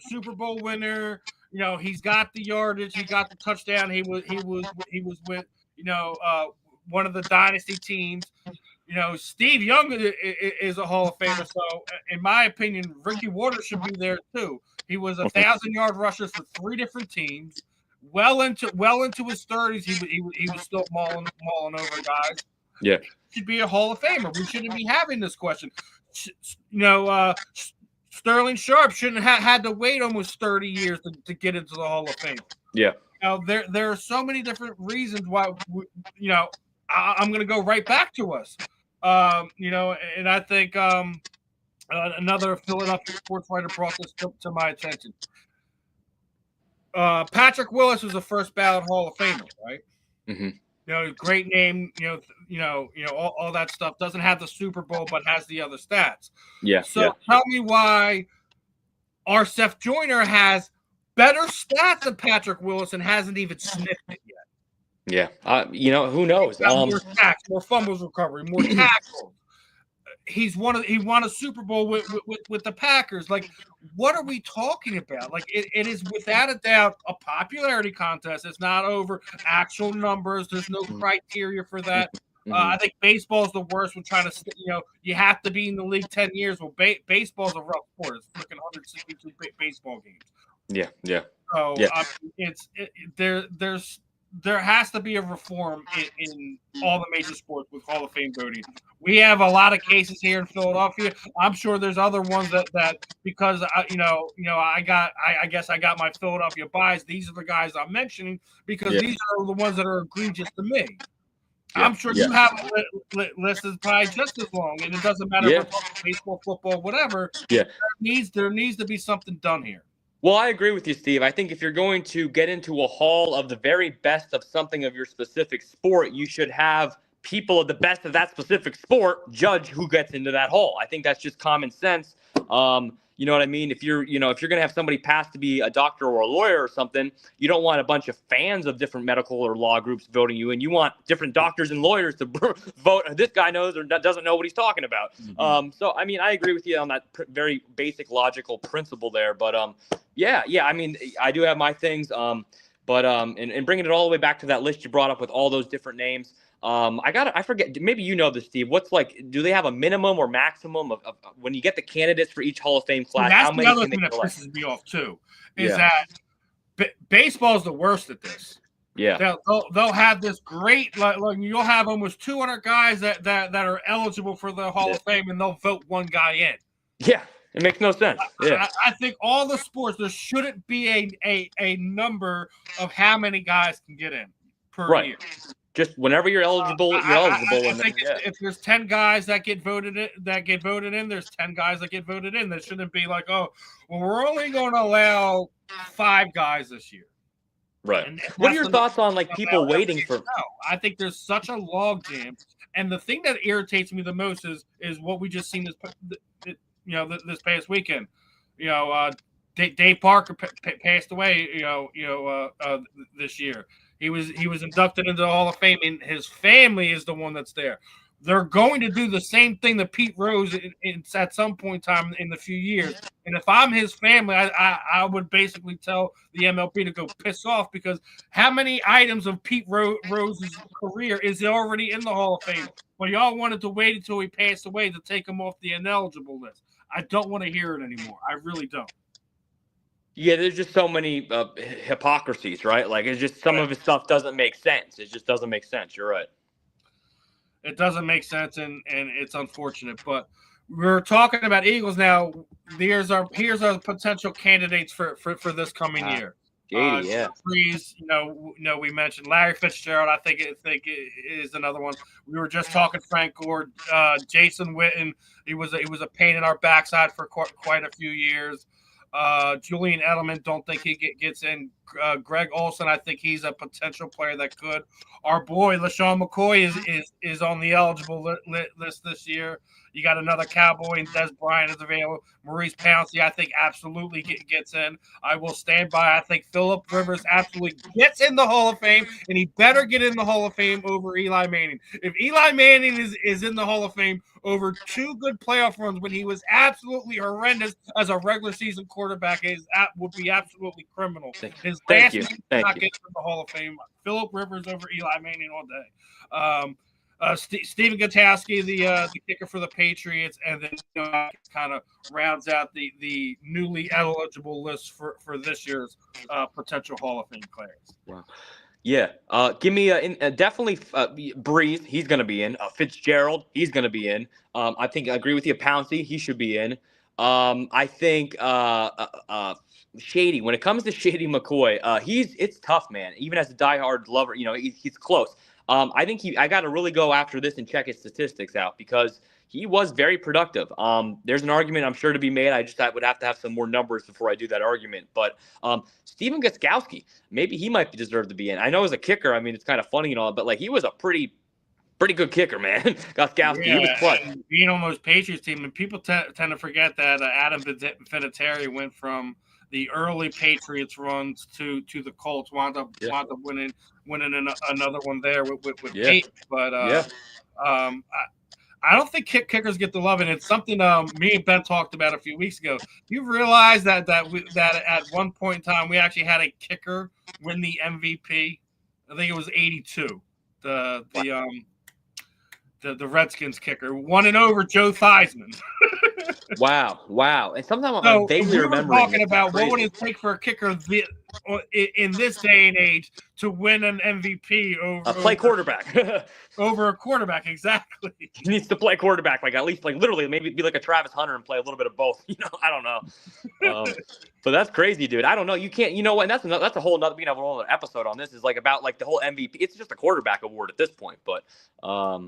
Super Bowl winner. You know, he's got the yardage. He got the touchdown. He was with one of the dynasty teams. You know, Steve Young is a Hall of Famer. So, in my opinion, Ricky Waters should be there too. He was 1,000-yard rusher for 3 different teams. Well into his 30s, he was still mauling over guys. Yeah, he should be a Hall of Famer. We shouldn't be having this question. Sterling Sharp shouldn't have had to wait almost 30 years to get into the Hall of Fame. Yeah. There are so many different reasons why. I'm going to go right back to us. And I think another Philadelphia sports writer brought this to my attention. Patrick Willis was a first ballot Hall of Famer, right? Mm-hmm. Great name. All that stuff. Doesn't have the Super Bowl, but has the other stats. Yeah. So tell me why our Seth Joyner has better stats than Patrick Willis and hasn't even sniffed it yet. Yeah, who knows? More sacks, more fumbles recovery, more tackles. He won a Super Bowl with the Packers. Like, what are we talking about? Like, it is without a doubt a popularity contest. It's not over actual numbers. There's no criteria for that. I think baseball is the worst. We're trying to, you have to be in the league 10 years. Well, baseball's a rough sport. It's freaking 162 baseball games. Yeah. So there has to be a reform in all the major sports with Hall of Fame voting. We have a lot of cases here in Philadelphia. I'm sure there's other ones that because I guess I got my Philadelphia bias. These are the guys I'm mentioning because these are the ones that are egregious to me. I'm sure you have a list that's probably just as long, and it doesn't matter if it's baseball, football, whatever. Yeah, there needs to be something done here. Well, I agree with you, Steve. I think if you're going to get into a hall of the very best of something of your specific sport, you should have people of the best of that specific sport judge who gets into that hall. I think that's just common sense. You know what I mean? If you're going to have somebody pass to be a doctor or a lawyer or something, you don't want a bunch of fans of different medical or law groups voting you in. You want different doctors and lawyers to vote. This guy knows or doesn't know what he's talking about. So, I mean, I agree with you on that very basic logical principle there. But, yeah. I mean, I do have my things. But bringing it all the way back to that list you brought up with all those different names. I forget, maybe you know this, Steve. Do they have a minimum or maximum of when you get the candidates for each Hall of Fame class? That's how many the other can thing they that collect? pisses me off too, is that baseball is the worst at this. Yeah, they'll have this great like you'll have almost 200 guys that are eligible for the Hall of Fame, and they'll vote one guy in. Yeah, it makes no sense. Yeah, I think all the sports there shouldn't be a number of how many guys can get in per year. Just whenever you're eligible, you're eligible. I think if there's 10 guys that get voted in, there's 10 guys that get voted in. There shouldn't be like, oh, well, we're only going to allow 5 guys this year. Right. What are your thoughts on like people waiting for? No, I think there's such a log jam, and the thing that irritates me the most is what we just seen this past weekend. Dave Parker passed away. This year. He was inducted into the Hall of Fame, and his family is the one that's there. They're going to do the same thing to Pete Rose at some point in time in the few years. And if I'm his family, I would basically tell the MLB to go piss off, because how many items of Pete Rose's career is already in the Hall of Fame? But y'all wanted to wait until he passed away to take him off the ineligible list. I don't want to hear it anymore. I really don't. Yeah, there's just so many hypocrisies, right? Like, it's just some of his stuff doesn't make sense. It just doesn't make sense. You're right. It doesn't make sense, and it's unfortunate. But we're talking about Eagles now. Here's our potential candidates for this coming year. Breeze, we mentioned Larry Fitzgerald. I think is another one. We were just talking Frank Gore, Jason Witten. He was a pain in our backside for quite a few years. Julian Edelman, don't think he gets in. Greg Olson, I think he's a potential player that could. Our boy LaShawn McCoy is on the eligible list this year. You got another Cowboy, and Des Bryant is available. Maurice Pouncey, I think, absolutely gets in. I will stand by. I think Phillip Rivers absolutely gets in the Hall of Fame, and he better get in the Hall of Fame over Eli Manning. If Eli Manning is in the Hall of Fame over 2 good playoff runs when he was absolutely horrendous as a regular season quarterback, would be absolutely criminal. His last year not getting in the Hall of Fame. Phillip Rivers over Eli Manning all day. Stephen Gutowski, the kicker for the Patriots, and then kind of rounds out the newly eligible list for this year's potential Hall of Fame players. Wow. Yeah. Give me definitely Breeze. He's going to be in. Fitzgerald. He's going to be in. I think I agree with you. Pouncey. He should be in. I think Shady. When it comes to Shady McCoy, it's tough, man. Even as a diehard lover, he's close. I think I got to really go after this and check his statistics out because he was very productive. There's an argument I'm sure to be made. I would have to have some more numbers before I do that argument. But Steven Gostkowski, maybe he might deserve to be in. I know as a kicker, I mean, it's kind of funny and all, but like he was a pretty good kicker, man. Gostkowski, he was clutch. Being on those Patriots team, and people tend to forget that Adam Vinatieri went from the early Patriots runs to the Colts, wound up winning another one there with Peyton. But I don't think kickers get the love, and it's something me and Ben talked about a few weeks ago. You realize that at one point in time we actually had a kicker win the MVP. I think it was 82. The Redskins kicker won it over Joe Theismann. Wow. And sometimes I'm vaguely remembering. Talking about what would it take for a kicker in this day and age to win an MVP over quarterback. Over a quarterback, exactly. He needs to play quarterback, at least literally maybe be like a Travis Hunter and play a little bit of both. I don't know. But that's crazy, dude. I don't know. You can't. You know what? And that's a whole other episode on this is about the whole MVP. It's just a quarterback award at this point. But I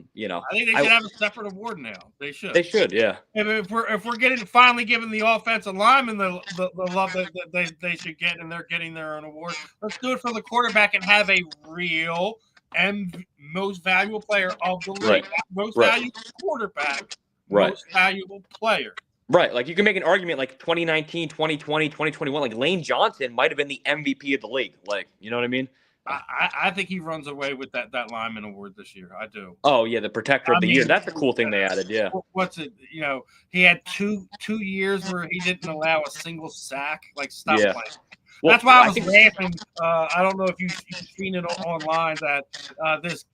think they should have a separate award now. They should. They should, yeah. If we're finally giving the offensive linemen the love that they should get, and they're getting their own award, let's do it for the quarterback and have a real and most valuable player of the league. Most valuable quarterback, most valuable player. Right. You can make an argument 2019, 2020, 2021, Lane Johnson might have been the MVP of the league. You know what I mean? I think he runs away with that lineman award this year. I do. Oh, yeah, the protector of the year. That's a cool thing they added, yeah. What's it? He had two years where he didn't allow a single sack. Stop playing. Well, that's why I was laughing. I don't know if you've seen it online that this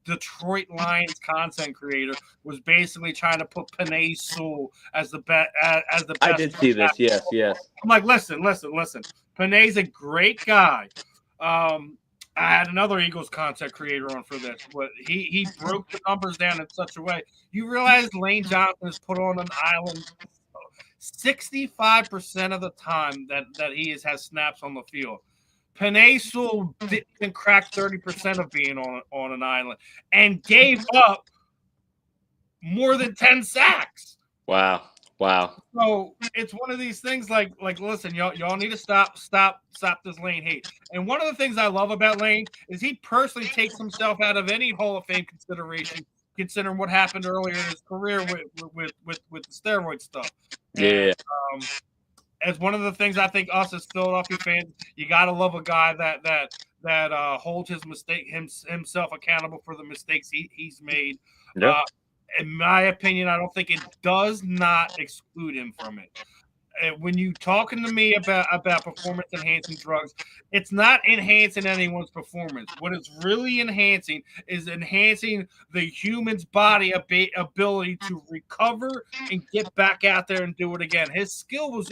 Detroit Lions content creator was basically trying to put Penei Sewell as the best. I did see this. Yes. I'm like, listen. Penei's a great guy. I had another Eagles content creator on for this, but he broke the numbers down in such a way. You realize Lane Johnson is put on an island 65% of the time that he has snaps on the field. Penei Sewell didn't crack 30% of being on an island and gave up more than 10 sacks. Wow. So it's one of these things listen, y'all need to stop this Lane hate. And one of the things I love about Lane is he personally takes himself out of any Hall of Fame consideration, considering what happened earlier in his career with the steroid stuff. Yeah. And, as one of the things I think us as Philadelphia fans, you gotta love a guy that holds himself accountable for the mistakes he's made. Yep. In my opinion, I don't think it does not exclude him from it. When you talking to me about performance enhancing drugs, it's not enhancing anyone's performance. What it's really enhancing is enhancing the human's body ability to recover and get back out there and do it again. His skill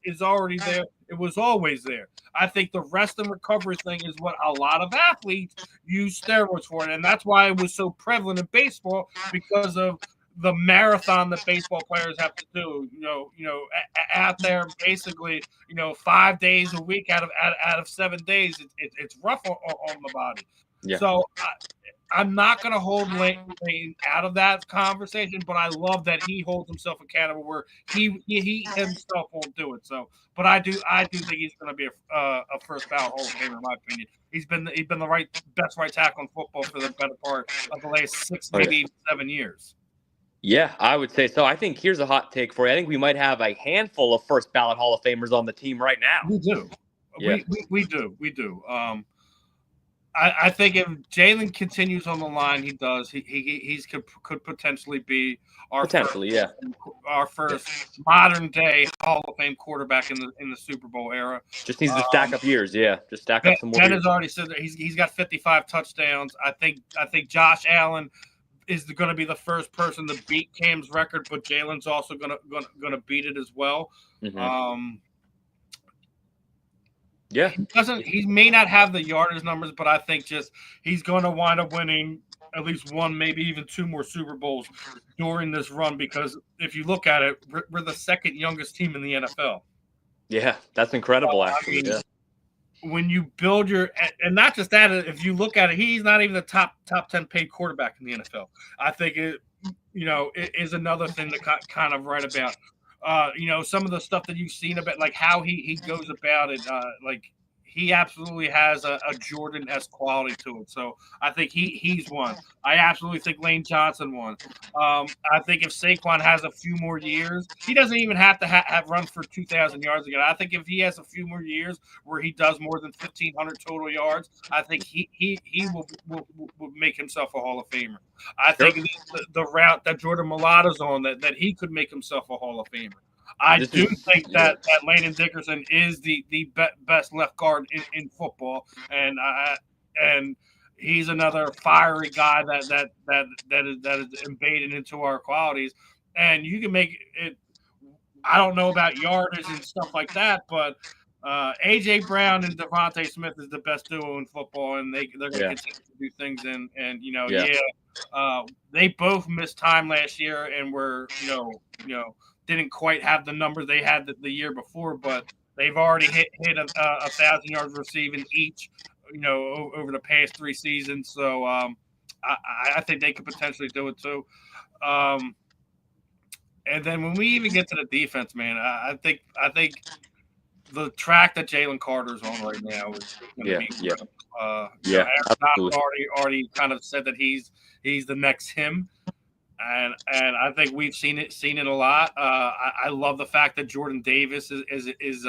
is already there. It was always there. I think the rest and recovery thing is what a lot of athletes use steroids for, and that's why it was so prevalent in baseball because of the marathon that baseball players have to do, out there basically, 5 days a week out of 7 days. It's rough on the body. Yeah. So I'm not going to hold Lane out of that conversation, but I love that he holds himself accountable where he himself won't do it. So, but I do think he's going to be a first ballot Hall of Famer in my opinion. He's been the best right tackle in football for the better part of the last 6, maybe even 7 years. Yeah, I would say so. I think here's a hot take for you. I think we might have a handful of first ballot Hall of Famers on the team right now. We do. Yeah. We do. I think if Jalen continues on the line, he does. He could potentially be our first modern day Hall of Fame quarterback in the Super Bowl era. Just needs to stack up years. Yeah, just stack up some more. Ben has already said that he's got 55 touchdowns. I think Josh Allen is going to be the first person to beat Cam's record, but Jalen's also going to beat it as well. Mm-hmm. Yeah, he may not have the yardage numbers, but I think just he's going to wind up winning at least one, maybe even 2 more Super Bowls during this run. Because if you look at it, we're the second youngest team in the NFL. Yeah, that's incredible. Actually, yeah. When you build and not just that, if you look at it, he's not even the top 10 paid quarterback in the NFL. I think it is another thing to kind of write about. Some of the stuff that you've seen about like how he goes about it, like he absolutely has a Jordan-esque quality to it. So I think he's one. I absolutely think Lane Johnson won. I think if Saquon has a few more years, he doesn't even have to have run for 2,000 yards again. I think if he has a few more years where he does more than 1,500 total yards, I think he will make himself a Hall of Famer. I think the route that Jordan Mailata's on, that he could make himself a Hall of Famer. I do think that Landon Dickerson is the best left guard in football, and he's another fiery guy that is embedded into our qualities. And you can make it. I don't know about yardage and stuff like that, but AJ Brown and Devontae Smith is the best duo in football, and they're going to continue to do things. And they both missed time last year, and were didn't quite have the numbers they had the year before, but they've already hit 1,000 yards receiving each, over the past 3 seasons. So I think they could potentially do it too. And then when we even get to the defense, man, I think the track that Jalen Carter's on right now is going to be Aaron already kind of said that he's the next him. And I think we've seen it a lot. I love the fact that Jordan Davis is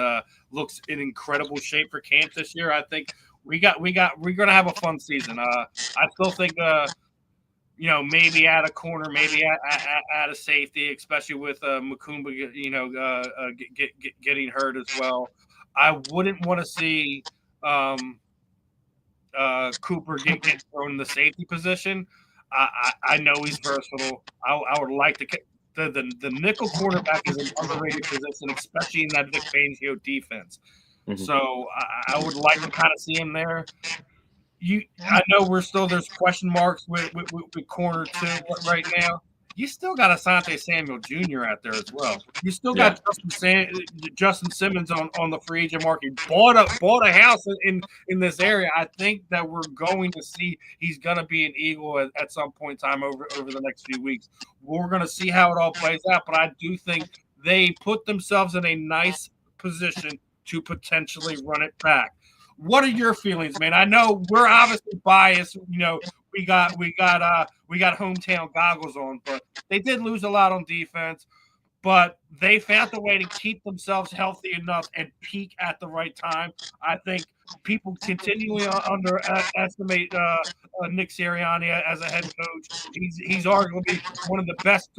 looks in incredible shape for camp this year. I think we're gonna have a fun season. I still think maybe at a corner, maybe at a safety, especially with Mukumba getting hurt as well. I wouldn't want to see Cooper get thrown in the safety position. I know he's versatile. I would like to the nickel quarterback is an underrated position, especially in that Vic Fangio defense. Mm-hmm. So I would like to kind of see him there. I know there's question marks with corner 2 right now. You still got Asante Samuel Jr. out there as well. You still got Justin Simmons on the free agent market. Bought a house in this area. I think that we're going to see he's going to be an Eagle at some point in time over the next few weeks. We're going to see how it all plays out, but I do think they put themselves in a nice position to potentially run it back. What are your feelings, man? I know we're obviously biased. We got hometown goggles on, but they did lose a lot on defense. But they found a way to keep themselves healthy enough and peak at the right time. I think people continually underestimate Nick Sirianni as a head coach. He's arguably one of the best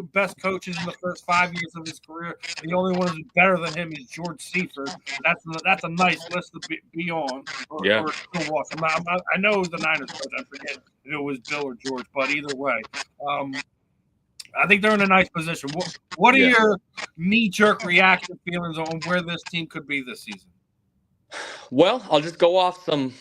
coaches in the first 5 years of his career. The only one who's better than him is George Seifert. That's a nice list to be on. Or to watch. I know it was the Niners coach. I forget if it was Bill or George, but either way. I think they're in a nice position. What are your knee-jerk reaction feelings on where this team could be this season? Well, I'll just go off some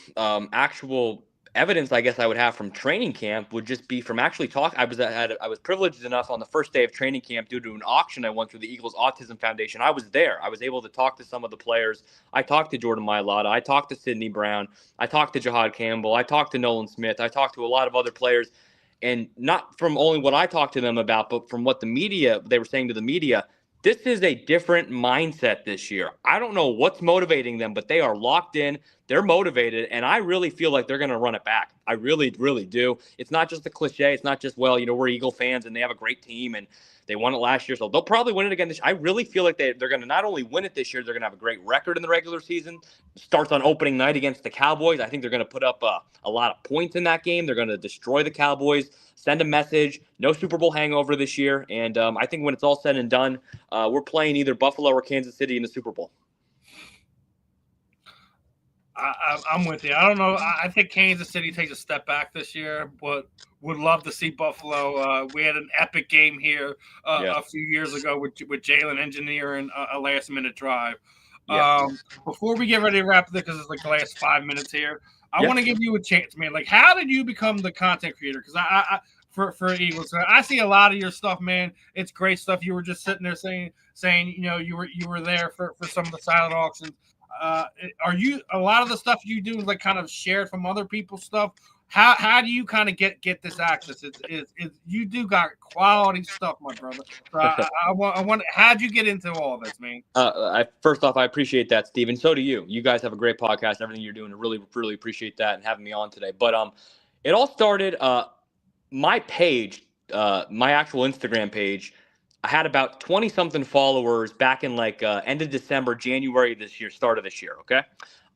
actual evidence I guess I would have from training camp would just be from actually talk. I was privileged enough on the first day of training camp due to an auction I went through the Eagles Autism Foundation. I was there. I was able to talk to some of the players. I talked to Jordan Mailata. I talked to Sidney Brown. I talked to Jahad Campbell. I talked to Nolan Smith. I talked to a lot of other players, and not from only what I talked to them about, but from what they were saying to the media. This is a different mindset this year. I don't know what's motivating them, but they are locked in. They're motivated, and I really feel like they're going to run it back. I really, really do. It's not just a cliche. It's not just, well, we're Eagle fans, and they have a great team, and they won it last year, so they'll probably win it again this year. I really feel like they're going to not only win it this year, they're going to have a great record in the regular season. Starts on opening night against the Cowboys. I think they're going to put up a lot of points in that game. They're going to destroy the Cowboys, send a message, no Super Bowl hangover this year, and I think when it's all said and done, we're playing either Buffalo or Kansas City in the Super Bowl. I'm with you. I don't know. I think Kansas City takes a step back this year, but would love to see Buffalo. We had an epic game here a few years ago with Jalen engineering a last-minute drive. Yeah. Before we get ready to wrap this, because it's like the last 5 minutes here, I want to give you a chance, man. Like, how did you become the content creator? Because for Eagles, I see a lot of your stuff, man. It's great stuff. You were just sitting there saying you were there for some of the silent auctions. Are you a lot of the stuff you do is like kind of shared from other people's stuff? How do you kind of get this access? It's you do got quality stuff, my brother. So I want how'd you get into all this, man? First off, I appreciate that, Steve, and so do you. You guys have a great podcast. Everything you're doing, I really, really appreciate that and having me on today. But it all started. My page, my actual Instagram page, I had about 20-something followers back in end of December, January this year, start of this year, okay?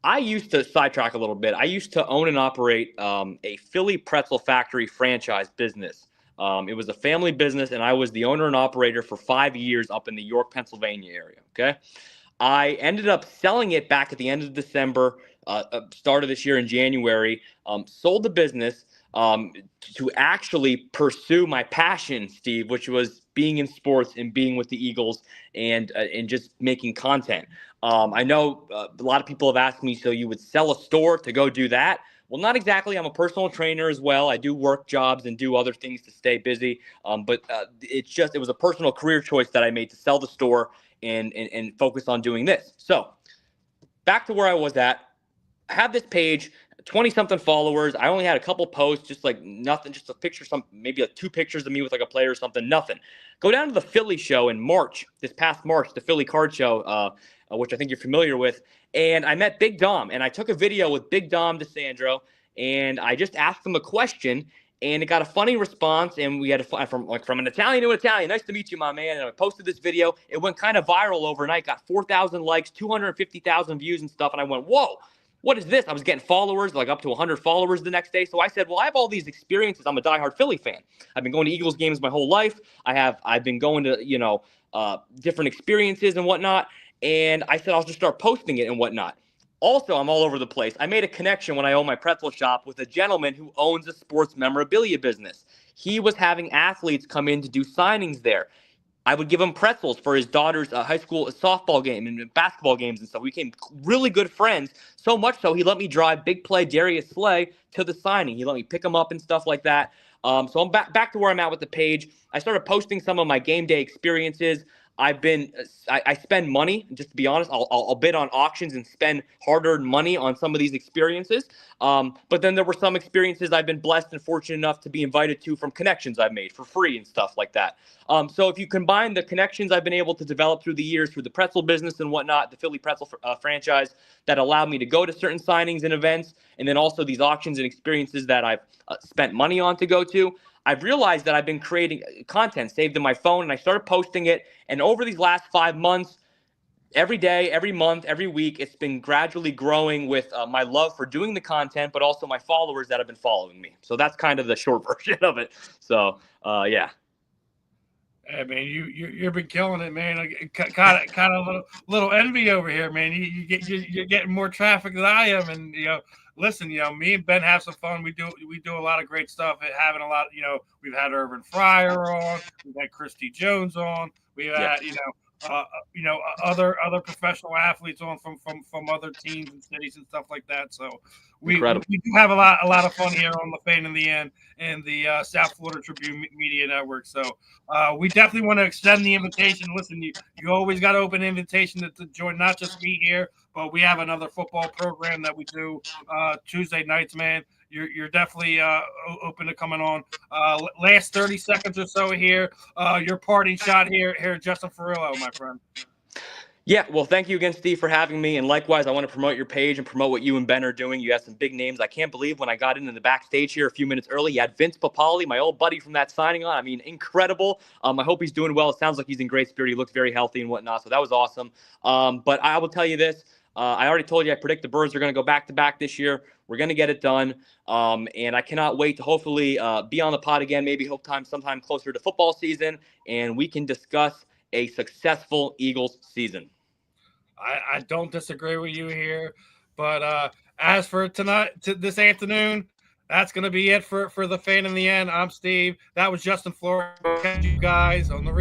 I used to sidetrack a little bit. I used to own and operate a Philly pretzel factory franchise business. It was a family business, and I was the owner and operator for 5 years up in the York, Pennsylvania area, okay? I ended up selling it back at the end of December, start of this year in January, sold the business to actually pursue my passion, Steve, which was being in sports and being with the Eagles and just making content. I know a lot of people have asked me, so you would sell a store to go do that? Well, not exactly. I'm a personal trainer as well. I do work jobs and do other things to stay busy. But it was a personal career choice that I made to sell the store and focus on doing this. So back to where I was at. I have this page, 20-something followers. I only had a couple posts, just like nothing, just a picture, maybe like 2 pictures of me with like a player or something, nothing. Go down to the Philly show in March, this past March, the Philly card show, which I think you're familiar with. And I met Big Dom, and I took a video with Big Dom DeSandro, and I just asked him a question, and it got a funny response. And we had from an Italian to an Italian. Nice to meet you, my man. And I posted this video. It went kind of viral overnight, got 4,000 likes, 250,000 views and stuff. And I went, whoa. What is this? I was getting followers, like up to 100 followers the next day. So I said, well, I have all these experiences. I'm a diehard Philly fan. I've been going to Eagles games my whole life. I've been going to, different experiences and whatnot. And I said, I'll just start posting it and whatnot. Also, I'm all over the place. I made a connection when I owned my pretzel shop with a gentleman who owns a sports memorabilia business. He was having athletes come in to do signings there. I would give him pretzels for his daughter's high school softball game and basketball games and stuff. We became really good friends, so much so he let me drive Big Play Darius Slay to the signing. He let me pick him up and stuff like that. So I'm back to where I'm at with the page. I started posting some of my game day experiences. I spend money, just to be honest. I'll bid on auctions and spend hard-earned money on some of these experiences. But then there were some experiences I've been blessed and fortunate enough to be invited to from connections I've made for free and stuff like that. So if you combine the connections I've been able to develop through the years, through the pretzel business and whatnot, the Philly pretzel franchise that allowed me to go to certain signings and events, and then also these auctions and experiences that I've spent money on to go to, I've realized that I've been creating content saved in my phone, and I started posting it. And over these last 5 months, every day, every month, every week, it's been gradually growing with my love for doing the content, but also my followers that have been following me. So that's kind of the short version of it. So, yeah. Hey, man, you've been killing it, man. Kind of a little envy over here, man. You're getting more traffic than I am, and listen, me and Ben have some fun. We do a lot of great stuff. Having a lot, we've had Irvin Fryer on, we've had Christy Jones on, we've had other professional athletes on from other teams and cities and stuff like that. So we Incredible. do have a lot of fun here on the Fan in the End and the South Florida Tribune Media Network. So we definitely want to extend the invitation. Listen, you always got open invitation to join, not just me here, but we have another football program that we do Tuesday nights, man. You're definitely open to coming on. Last 30 seconds or so here. Your parting shot here, Justin Fiorillio, my friend. Yeah, well, thank you again, Steve, for having me. And likewise, I want to promote your page and promote what you and Ben are doing. You have some big names. I can't believe when I got into the backstage here a few minutes early, you had Vince Papale, my old buddy from that signing on. I mean, incredible. I hope he's doing well. It sounds like he's in great spirit. He looks very healthy and whatnot. So that was awesome. But I will tell you this. I already told you I predict the Birds are going to go back-to-back this year. We're going to get it done. And I cannot wait to hopefully be on the pod again, maybe sometime closer to football season, and we can discuss a successful Eagles season. I don't disagree with you here, but as for this afternoon, that's going to be it for the Fan in the End. I'm Steve. That was Justin Fiorillio. Catch you guys on the